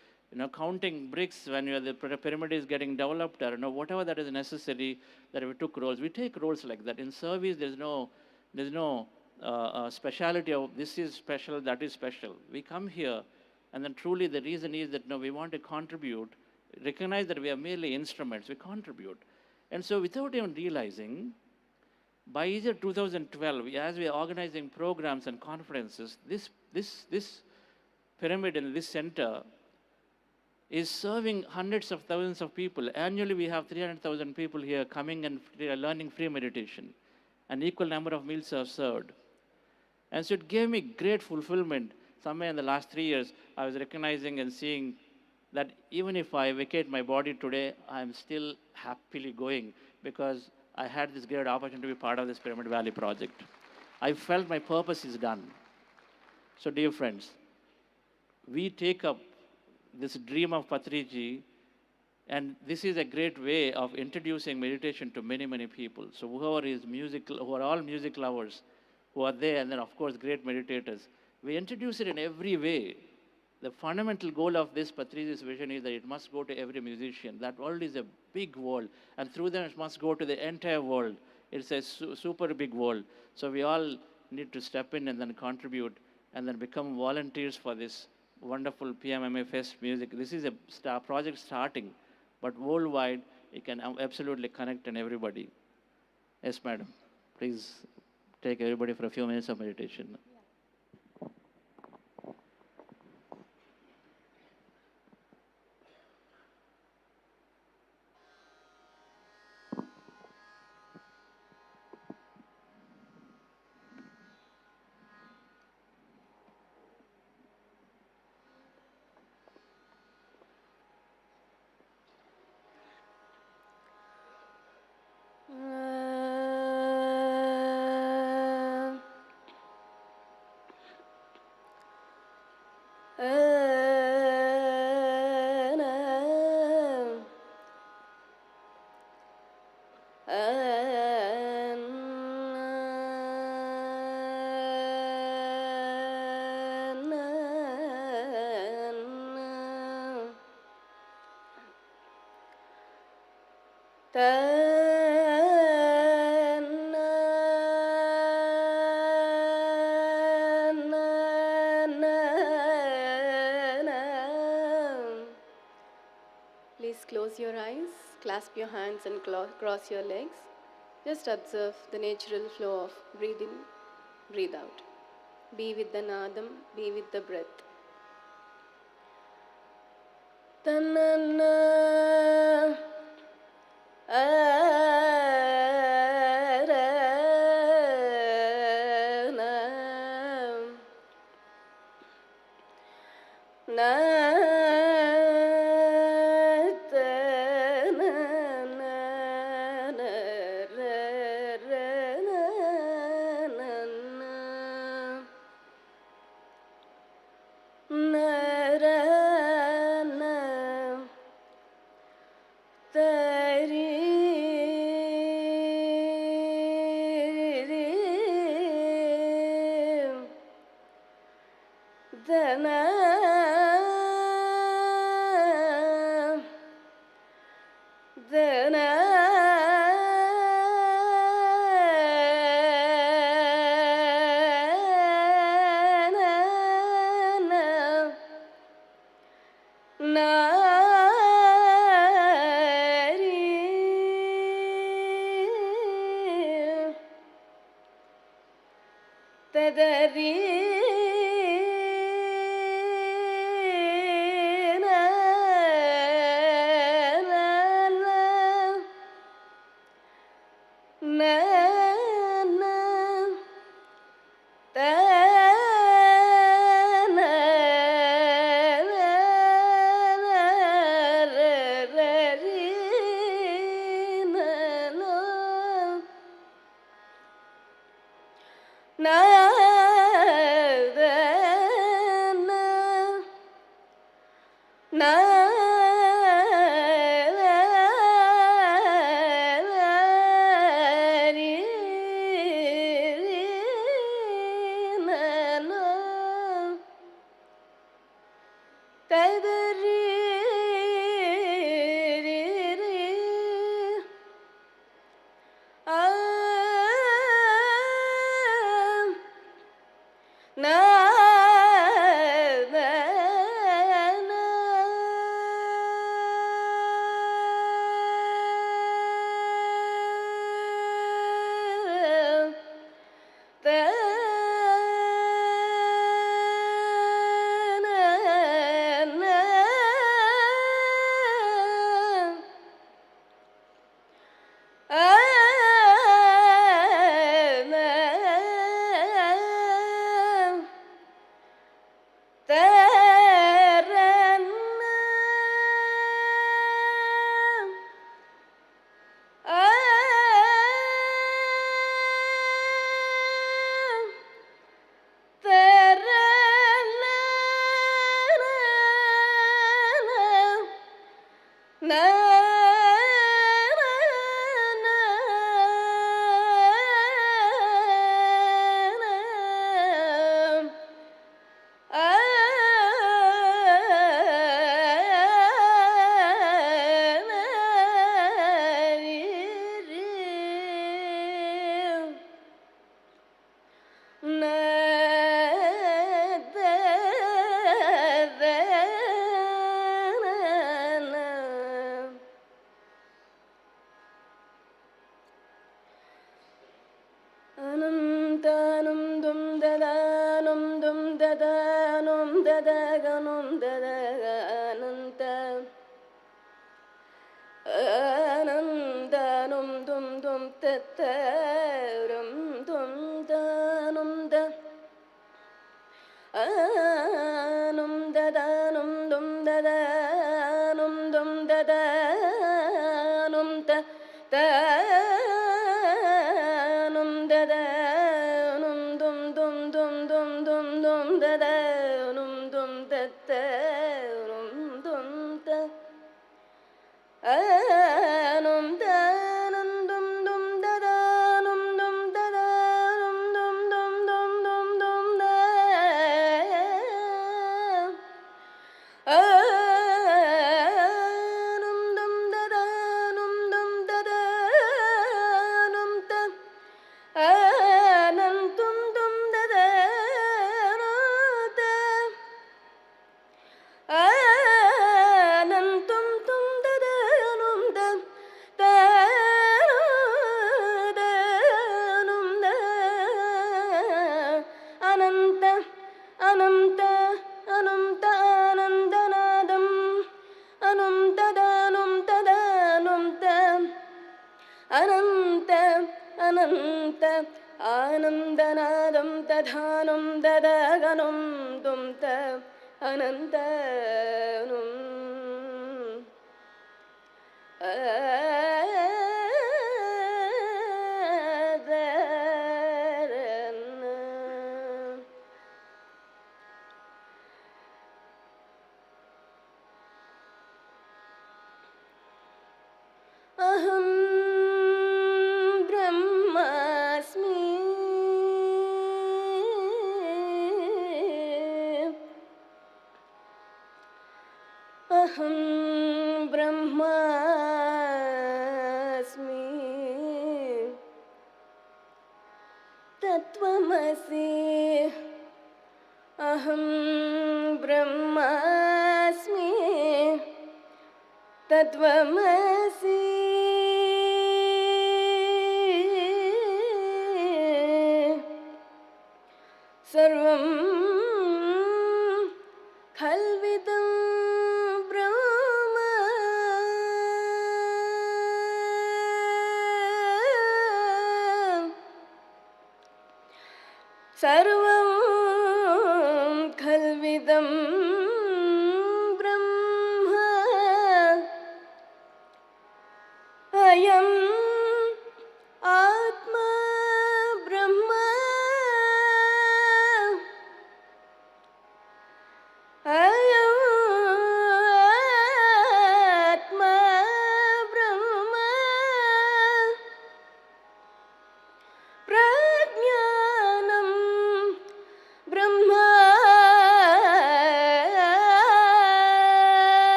counting bricks when the pyramid is getting developed, or whatever that is necessary, that we took roles. We take roles like that. In service, there's no speciality of this is special, that is special. We come here, and then truly the reason is that we want to contribute, recognize that we are merely instruments, we contribute. And so without even realizing, by year 2012, as we are organizing programs and conferences, this pyramid in this center is serving hundreds of thousands of people. Annually, we have 300,000 people here coming and learning free meditation. An equal number of meals are served. And so it gave me great fulfillment. Somewhere in the last 3 years, I was recognizing and seeing that even if I vacate my body today, I'm still happily going, because I had this great opportunity to be part of this Pyramid Valley project. I felt my purpose is done. So dear friends, we take up this dream of Patriji, and this is a great way of introducing meditation to many, many people. So who are all music lovers, who are there, and then of course great meditators, we introduce it in every way. The fundamental goal of this Patriji's vision is that it must go to every musician. That world is a big world, and through them it must go to the entire world. It's a super big world. So we all need to step in and then contribute, and then become volunteers for this wonderful PMMF Fest music. This is a project starting, but worldwide, it can absolutely connect and everybody. Yes, madam. Please take everybody for a few minutes of meditation. Please close your eyes, clasp your hands and cross your legs. Just observe the natural flow of breathe in, breathe out. Be with the nadam, be with the breath. Tanana,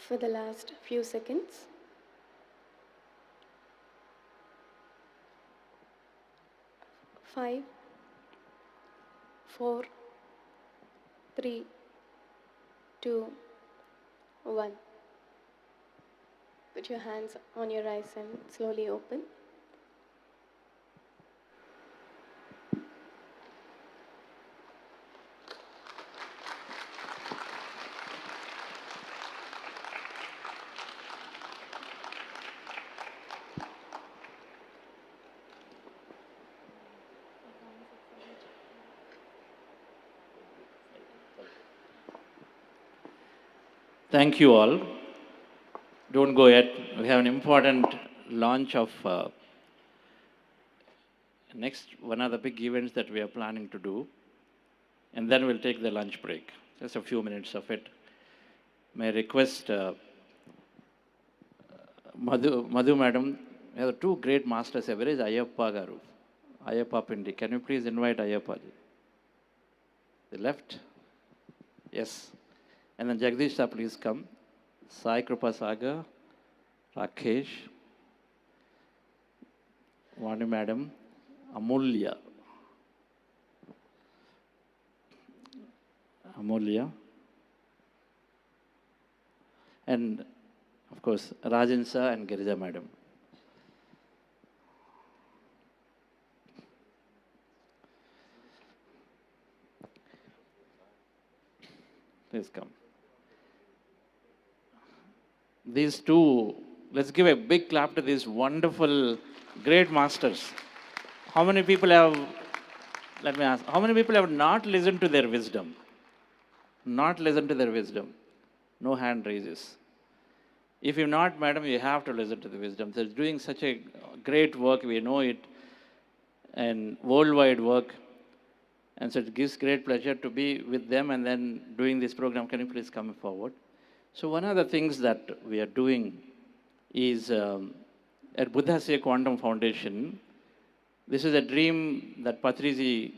For the last few seconds. 5, 4, 3, 2, 1. Put your hands on your eyes and slowly open. Thank you all. Don't go yet. We have an important launch of next one of the big events that we are planning to do, and then we'll take the lunch break. Just a few minutes of it. May I request Madhu madam, we have two great masters here. Where is Ayyappa Garu? Ayyappa Pindi. Can you please invite Ayyappa ji? The left? Yes. And then Jagdish sir, please come. Sai Kripa Sagar, Rakesh, Vani madam, Amulya. Amulya. And of course, Rajan sir and Girija madam. Please come. These two, let's give a big clap to these wonderful, great masters. How many people have, let me ask, how many people have not listened to their wisdom? Not listened to their wisdom? No hand raises. If you're not, madam, you have to listen to the wisdom. They're doing such a great work, we know it, and worldwide work. And so it gives great pleasure to be with them and then doing this program. Can you please come forward? So one of the things that we are doing is at Buddha Say Quantum Foundation, this is a dream that Patriji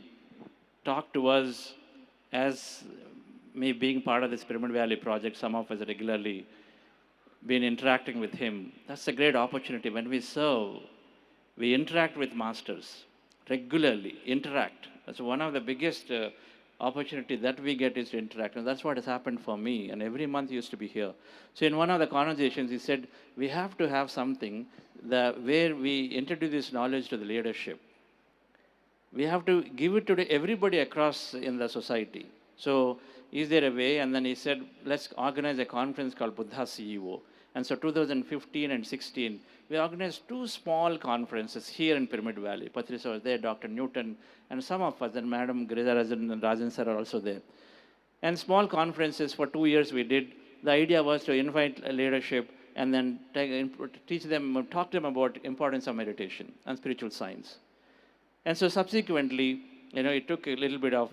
talked to us as me being part of this Pyramid Valley project. Some of us regularly been interacting with him. That's a great opportunity. When we serve, we interact with masters regularly, interact. That's one of the biggest opportunity that we get is to interact. And that's what has happened for me. And every month he used to be here. So in one of the conversations, he said, we have to have something where we introduce this knowledge to the leadership. We have to give it to everybody across in the society. So is there a way? And then he said, let's organize a conference called Buddha CEO. And so 2015 and 16, we organized two small conferences here in Pyramid Valley. Patriji was there, Dr. Newton, and some of us, and Madam Giridharajan and Rajan sir are also there. And small conferences for 2 years we did. The idea was to invite leadership and then teach them, talk to them about importance of meditation and spiritual science. And so subsequently, it took a little bit of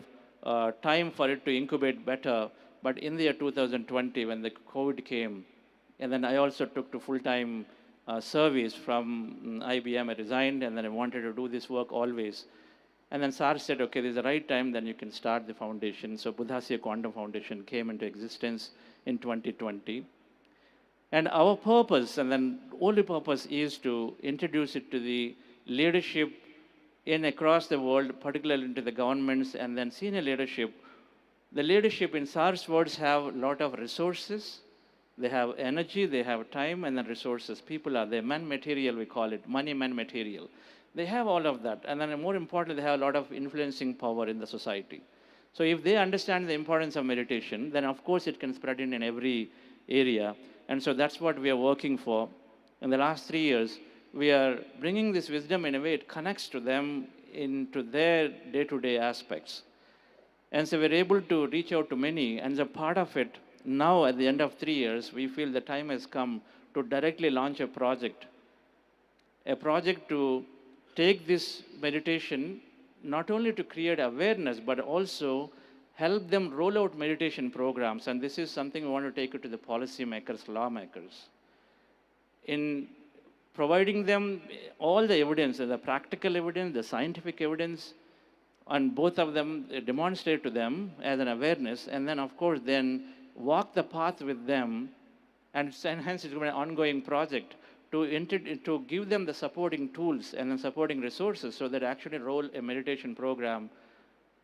time for it to incubate better. But in the year 2020, when the COVID came, and then I also took to full-time service from IBM. I resigned, and then I wanted to do this work always. And then SAR said, okay, this is the right time, then you can start the foundation. So Buddha Say Quantum Foundation came into existence in 2020. And our purpose, and then only purpose, is to introduce it to the leadership across the world, particularly into the governments and then senior leadership. The leadership, in SAR's words, have a lot of resources. They have energy, they have time, and then resources. People are there, man material, we call it, money, man material. They have all of that. And then more importantly, they have a lot of influencing power in the society. So if they understand the importance of meditation, then of course it can spread in every area. And so that's what we are working for. In the last 3 years, we are bringing this wisdom in a way it connects to them into their day-to-day aspects. And so we're able to reach out to many, and as a part of it, now at the end of 3 years, we feel the time has come to directly launch a project to take this meditation, not only to create awareness, but also help them roll out meditation programs. And this is something we want to take it to the policymakers, lawmakers. In providing them all the evidence, the practical evidence, the scientific evidence, and both of them demonstrate to them as an awareness, and then of course then walk the path with them, and hence it's an ongoing project to give them the supporting tools and then supporting resources so that actually roll a meditation program.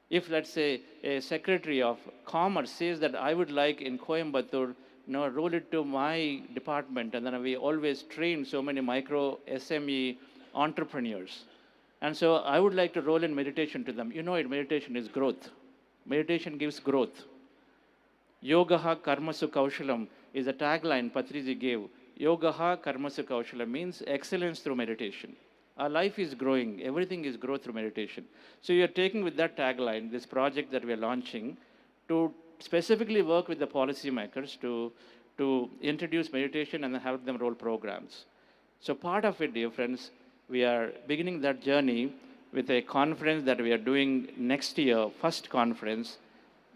If, let's say, a secretary of commerce says that I would like in Coimbatore, roll it to my department, and then we always train so many micro SME entrepreneurs. And so I would like to roll in meditation to them. Meditation is growth. Meditation gives growth. Yogaha karmasu kaushalam is a tagline Patriji gave. Yogaha karmasu kaushalam means excellence through meditation. Our life is growing. Everything is growth through meditation. So you're taking with that tagline, this project that we're launching, to specifically work with the policymakers to to introduce meditation and help them roll programs. So part of it, dear friends, we are beginning that journey with a conference that we are doing next year, first conference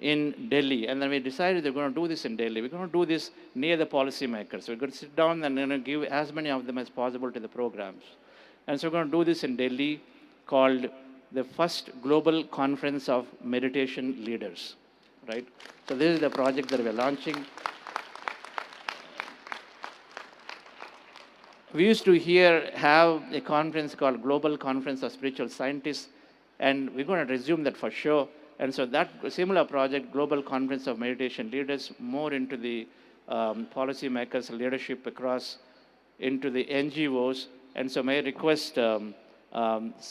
in Delhi. And then we decided we're going to do this in Delhi. We're going to do this near the policymakers. We're going to sit down and give as many of them as possible to the programs. And so we're going to do this in Delhi, called the first global conference of meditation leaders, right? So this is the project that we're launching. We used to have a conference called Global Conference of Spiritual Scientists, and we're going to resume that for sure. And so that similar project, Global Conference of Meditation Leaders, more into the policymakers, leadership across into the NGOs. And so may I request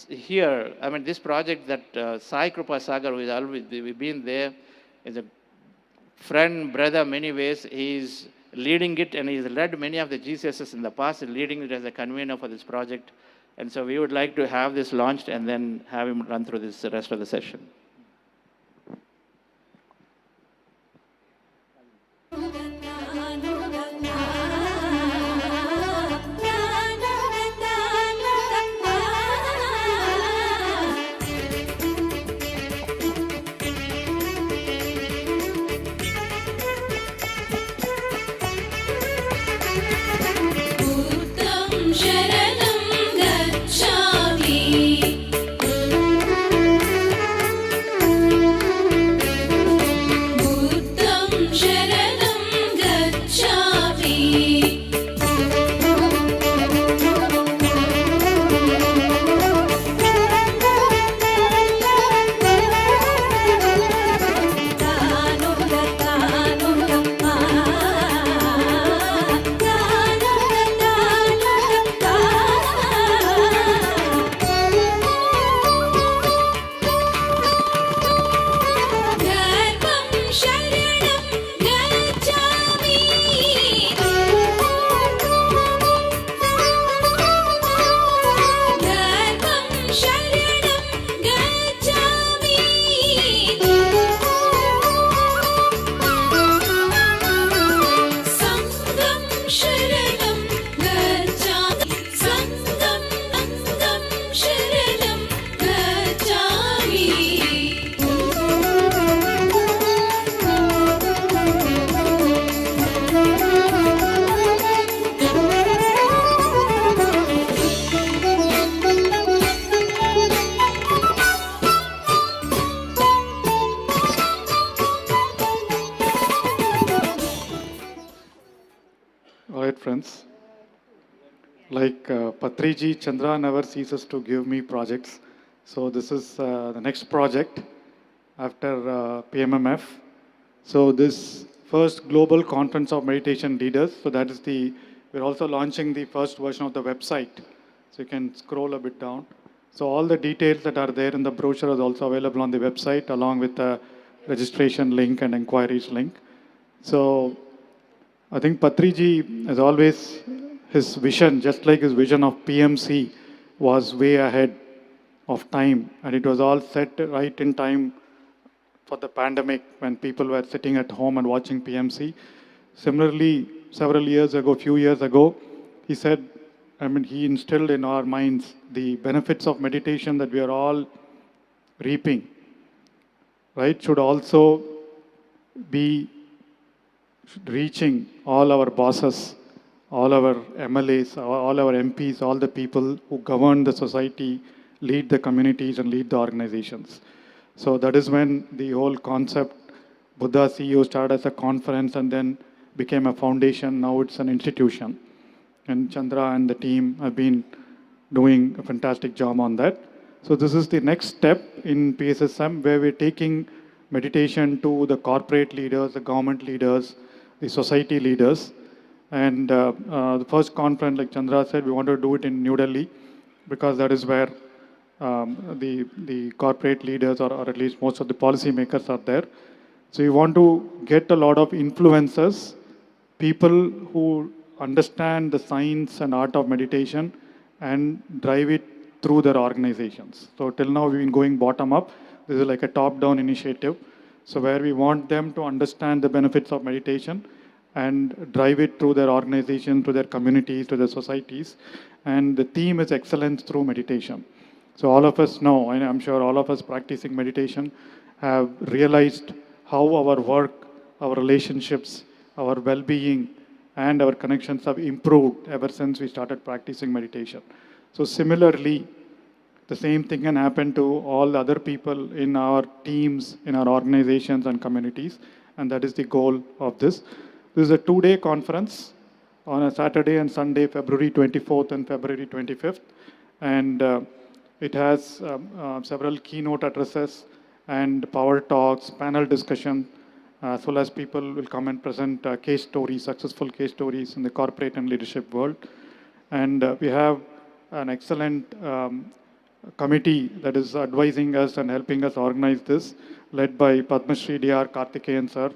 here, I mean, this project that Sai Krupa Sagar, who is always, we've been there, is a friend, brother, many ways. He's leading it, and he's led many of the GCSs in the past, leading it as a convener for this project. And so we would like to have this launched and then have him run through this the rest of the session. All right, friends. Like Patriji, Chandra never ceases to give me projects. So this is the next project after PMMF. So this first global conference of meditation leaders. So that is we're also launching the first version of the website. So you can scroll a bit down. So all the details that are there in the brochure is also available on the website along with the registration link and inquiries link. So I think Patriji, as always, his vision, just like his vision of PMC, was way ahead of time. And it was all set right in time for the pandemic when people were sitting at home and watching PMC. Similarly, several years ago, few years ago, he said, he instilled in our minds the benefits of meditation that we are all reaping, right, should also be reaching all our bosses, all our MLAs, all our MPs, all the people who govern the society, lead the communities and lead the organizations. So that is when the whole concept, Buddha CEO started as a conference and then became a foundation. Now it's an institution. And Chandra and the team have been doing a fantastic job on that. So this is the next step in PSSM where we're taking meditation to the corporate leaders, the government leaders, the society leaders. And the first conference, like Chandra said, we want to do it in New Delhi because that is where the corporate leaders or at least most of the policymakers are there. So we want to get a lot of influencers, people who understand the science and art of meditation and drive it through their organizations. So till now we've been going bottom up. This is like a top-down initiative. So where we want them to understand the benefits of meditation and drive it through their organization, to their communities, to their societies. And the theme is excellence through meditation. So all of us know, and I'm sure all of us practicing meditation have realized how our work, our relationships, our well-being, and our connections have improved ever since we started practicing meditation. So similarly, the same thing can happen to all other people in our teams, in our organizations and communities, and that is the goal of this. This is a 2-day conference on a Saturday and Sunday, February 24th and February 25th, and it has several keynote addresses and power talks, panel discussion, as well as people will come and present case stories, successful case stories in the corporate and leadership world. And we have an excellent committee that is advising us and helping us organize this, led by Padma Shri D.R. Karthikeyan sir.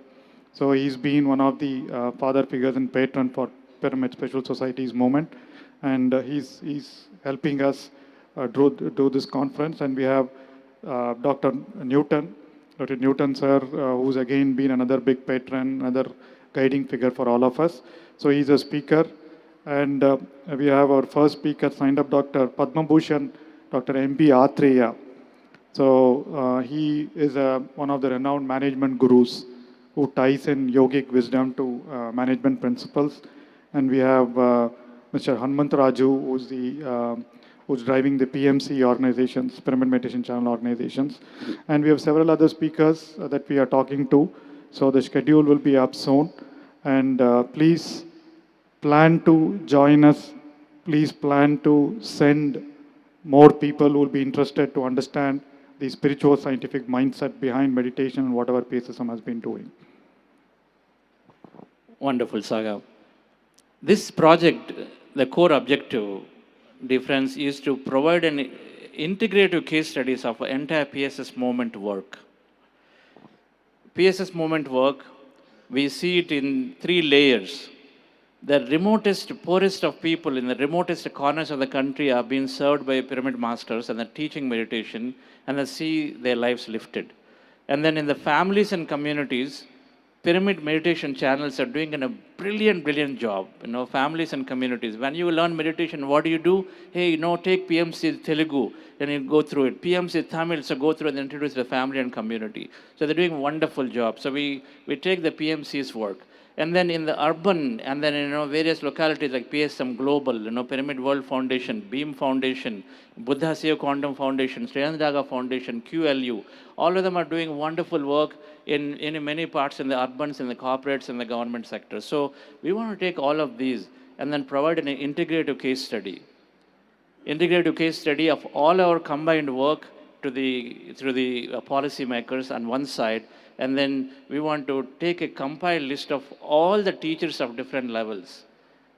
So he's been one of the father figures and patron for Pyramid Special Societies movement, and he's helping us do this conference. And we have Dr. Newton sir, who's again been another big patron, another guiding figure for all of us. So he's a speaker. And we have our first speaker signed up, Dr. Padma Bhushan, Dr. M.B. Atreya. So he is one of the renowned management gurus who ties in yogic wisdom to management principles. And we have Mr. Hanmant Raju, who's driving the PMC organizations, Pyramid Meditation Channel organizations. And we have several other speakers that we are talking to. So the schedule will be up soon. And please plan to join us. Please plan to send more people who will be interested to understand the spiritual scientific mindset behind meditation and whatever PSSM has been doing. Wonderful, Saga. This project, the core objective difference is to provide an integrative case studies of entire PSS movement work. PSS movement work, we see it in 3 layers. The remotest, poorest of people in the remotest corners of the country are being served by pyramid masters and the teaching meditation, and they see their lives lifted. And then in the families and communities, pyramid meditation channels are doing a brilliant job. Families and communities. When you learn meditation, what do? Hey, take PMC Telugu, and you go through it. PMC Tamil, so go through and introduce the family and community. So they're doing a wonderful job. So we take the PMC's work. And then in the urban, and then various localities like PSM Global, Pyramid World Foundation, Beam Foundation, Buddha Seva Quantum Foundation, Sriyandaga Foundation, QLU, all of them are doing wonderful work in many parts in the urbans, in the corporates, in the government sector. So we want to take all of these and then provide an integrative case study. Integrative case study of all our combined work through the policymakers on one side, and then we want to take a compiled list of all the teachers of different levels,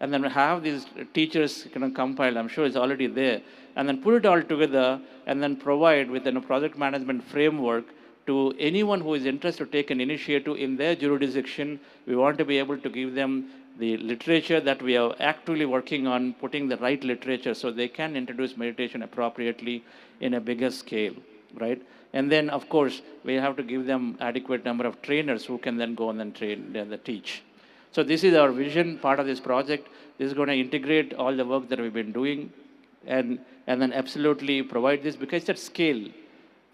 and then have these teachers compiled. I'm sure it's already there, and then put it all together, and then provide with a project management framework to anyone who is interested to take an initiative in their jurisdiction. We want to be able to give them the literature that we are actively working on, putting the right literature so they can introduce meditation appropriately in a bigger scale, right? And then, of course, we have to give them adequate number of trainers who can then go and then train and teach. So this is our vision, part of this project. This is going to integrate all the work that we've been doing and then absolutely provide this because it's at scale.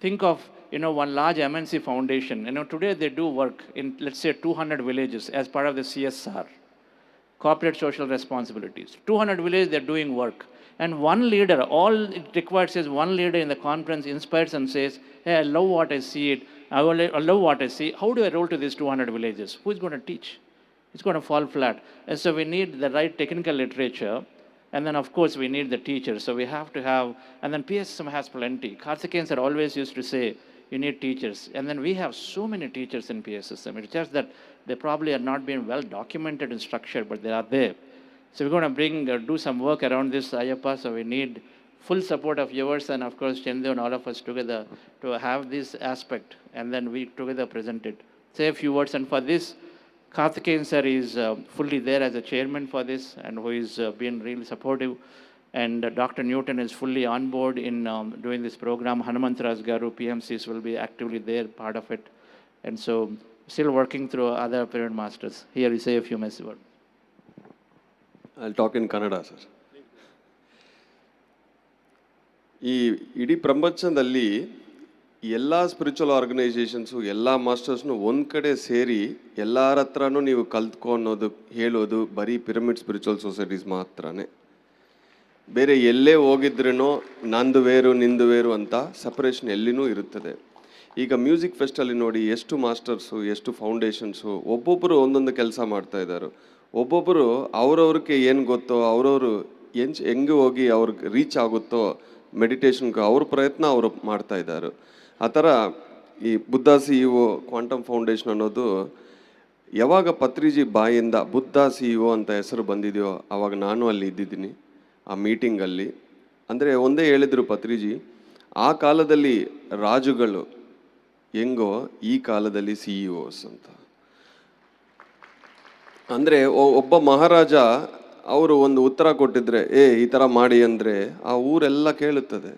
Think of, one large MNC foundation. Today they do work in, let's say, 200 villages as part of the CSR, corporate social responsibilities. 200 villages, they're doing work. And one leader, all it requires is one leader in the conference inspires and says, hey, I love what I see. I love what I see. How do I roll to these 200 villages? Who is going to teach? It's going to fall flat. And so we need the right technical literature. And then, of course, we need the teachers. So we have to have, and then PSM has plenty. Karthikeyan sir always used to say, you need teachers. And then we have so many teachers in PSSM. It's just that they probably are not being well documented and structured, but they are there. So we're going to do some work around this, Ayappa. So we need full support of yours and, of course, Chendu and all of us together to have this aspect. And then we together present it. Say a few words. And for this, Karthikeyan sir is fully there as a chairman for this and who is being really supportive. And Dr. Newton is fully on board in doing this program. Hanumantaraj Garu, PMCs will be actively there, part of it. And so still working through other pyramid masters. Here, you say a few messy words. I'll talk in Kannada, sir. ಈ ಇಡೀ ಪ್ರಪಂಚದಲ್ಲಿ ಎಲ್ಲ spiritual organisations ಎಲ್ಲ ಮಾಸ್ಟರ್ಸ್ನು ಒಂದು ಕಡೆ ಸೇರಿ ಎಲ್ಲರ ಹತ್ರನೂ ನೀವು ಕಲ್ತ್ಕೊಳೋದು ಹೇಳೋದು ಬರೀ ಪಿರಮಿಡ್ ಸ್ಪಿರಿಚುವಲ್ ಸೊಸೈಟೀಸ್ ಮಾತ್ರನೇ. ಬೇರೆ ಎಲ್ಲೇ ಹೋಗಿದ್ರೂ ನಂದು ವೇರು ನಿಂದು ವೇರು ಅಂತ ಸಪ್ರೇಷನ್ ಎಲ್ಲಿನೂ ಇರುತ್ತದೆ. ಈಗ ಮ್ಯೂಸಿಕ್ ಫೆಸ್ಟಲ್ಲಿ ನೋಡಿ ಎಷ್ಟು ಮಾಸ್ಟರ್ಸು ಎಷ್ಟು ಫೌಂಡೇಶನ್ಸು ಒಬ್ಬೊಬ್ಬರು ಒಂದೊಂದು ಕೆಲಸ ಮಾಡ್ತಾಯಿದ್ದಾರೆ. ಒಬ್ಬೊಬ್ಬರು ಅವ್ರವ್ರಿಗೆ ಏನು ಗೊತ್ತೋ ಅವ್ರವರು ಹೆಂಗೆ ಹೋಗಿ ಅವ್ರಿಗೆ ರೀಚ್ ಆಗುತ್ತೋ ಮೆಡಿಟೇಷನ್ಗೆ ಅವ್ರ ಪ್ರಯತ್ನ ಅವರು ಮಾಡ್ತಾಯಿದ್ದಾರೆ. ಆ ಥರ ಈ ಬುದ್ಧ CEO ಕ್ವಾಂಟಮ್ ಫೌಂಡೇಶನ್ ಅನ್ನೋದು ಯಾವಾಗ ಪತ್ರಿಜಿ ಬಾಯಿಂದ ಬುದ್ಧ CEO ಅಂತ ಹೆಸರು ಬಂದಿದೆಯೋ ಆವಾಗ ನಾನು ಅಲ್ಲಿ ಇದ್ದಿದ್ದೀನಿ ಆ ಮೀಟಿಂಗಲ್ಲಿ. ಅಂದರೆ ಒಂದೇ ಹೇಳಿದರು ಪತ್ರಿಜಿ, ಆ ಕಾಲದಲ್ಲಿ ರಾಜುಗಳು ಹೆಂಗೋ ಈ ಕಾಲದಲ್ಲಿ CEOs ಅಂತ. ಅಂದರೆ ಒಬ್ಬ ಮಹಾರಾಜ ಅವರು ಒಂದು ಉತ್ತರ ಕೊಟ್ಟಿದ್ರೆ ಈ ಥರ ಮಾಡಿ ಅಂದರೆ ಆ ಊರೆಲ್ಲ ಕೇಳುತ್ತದೆ.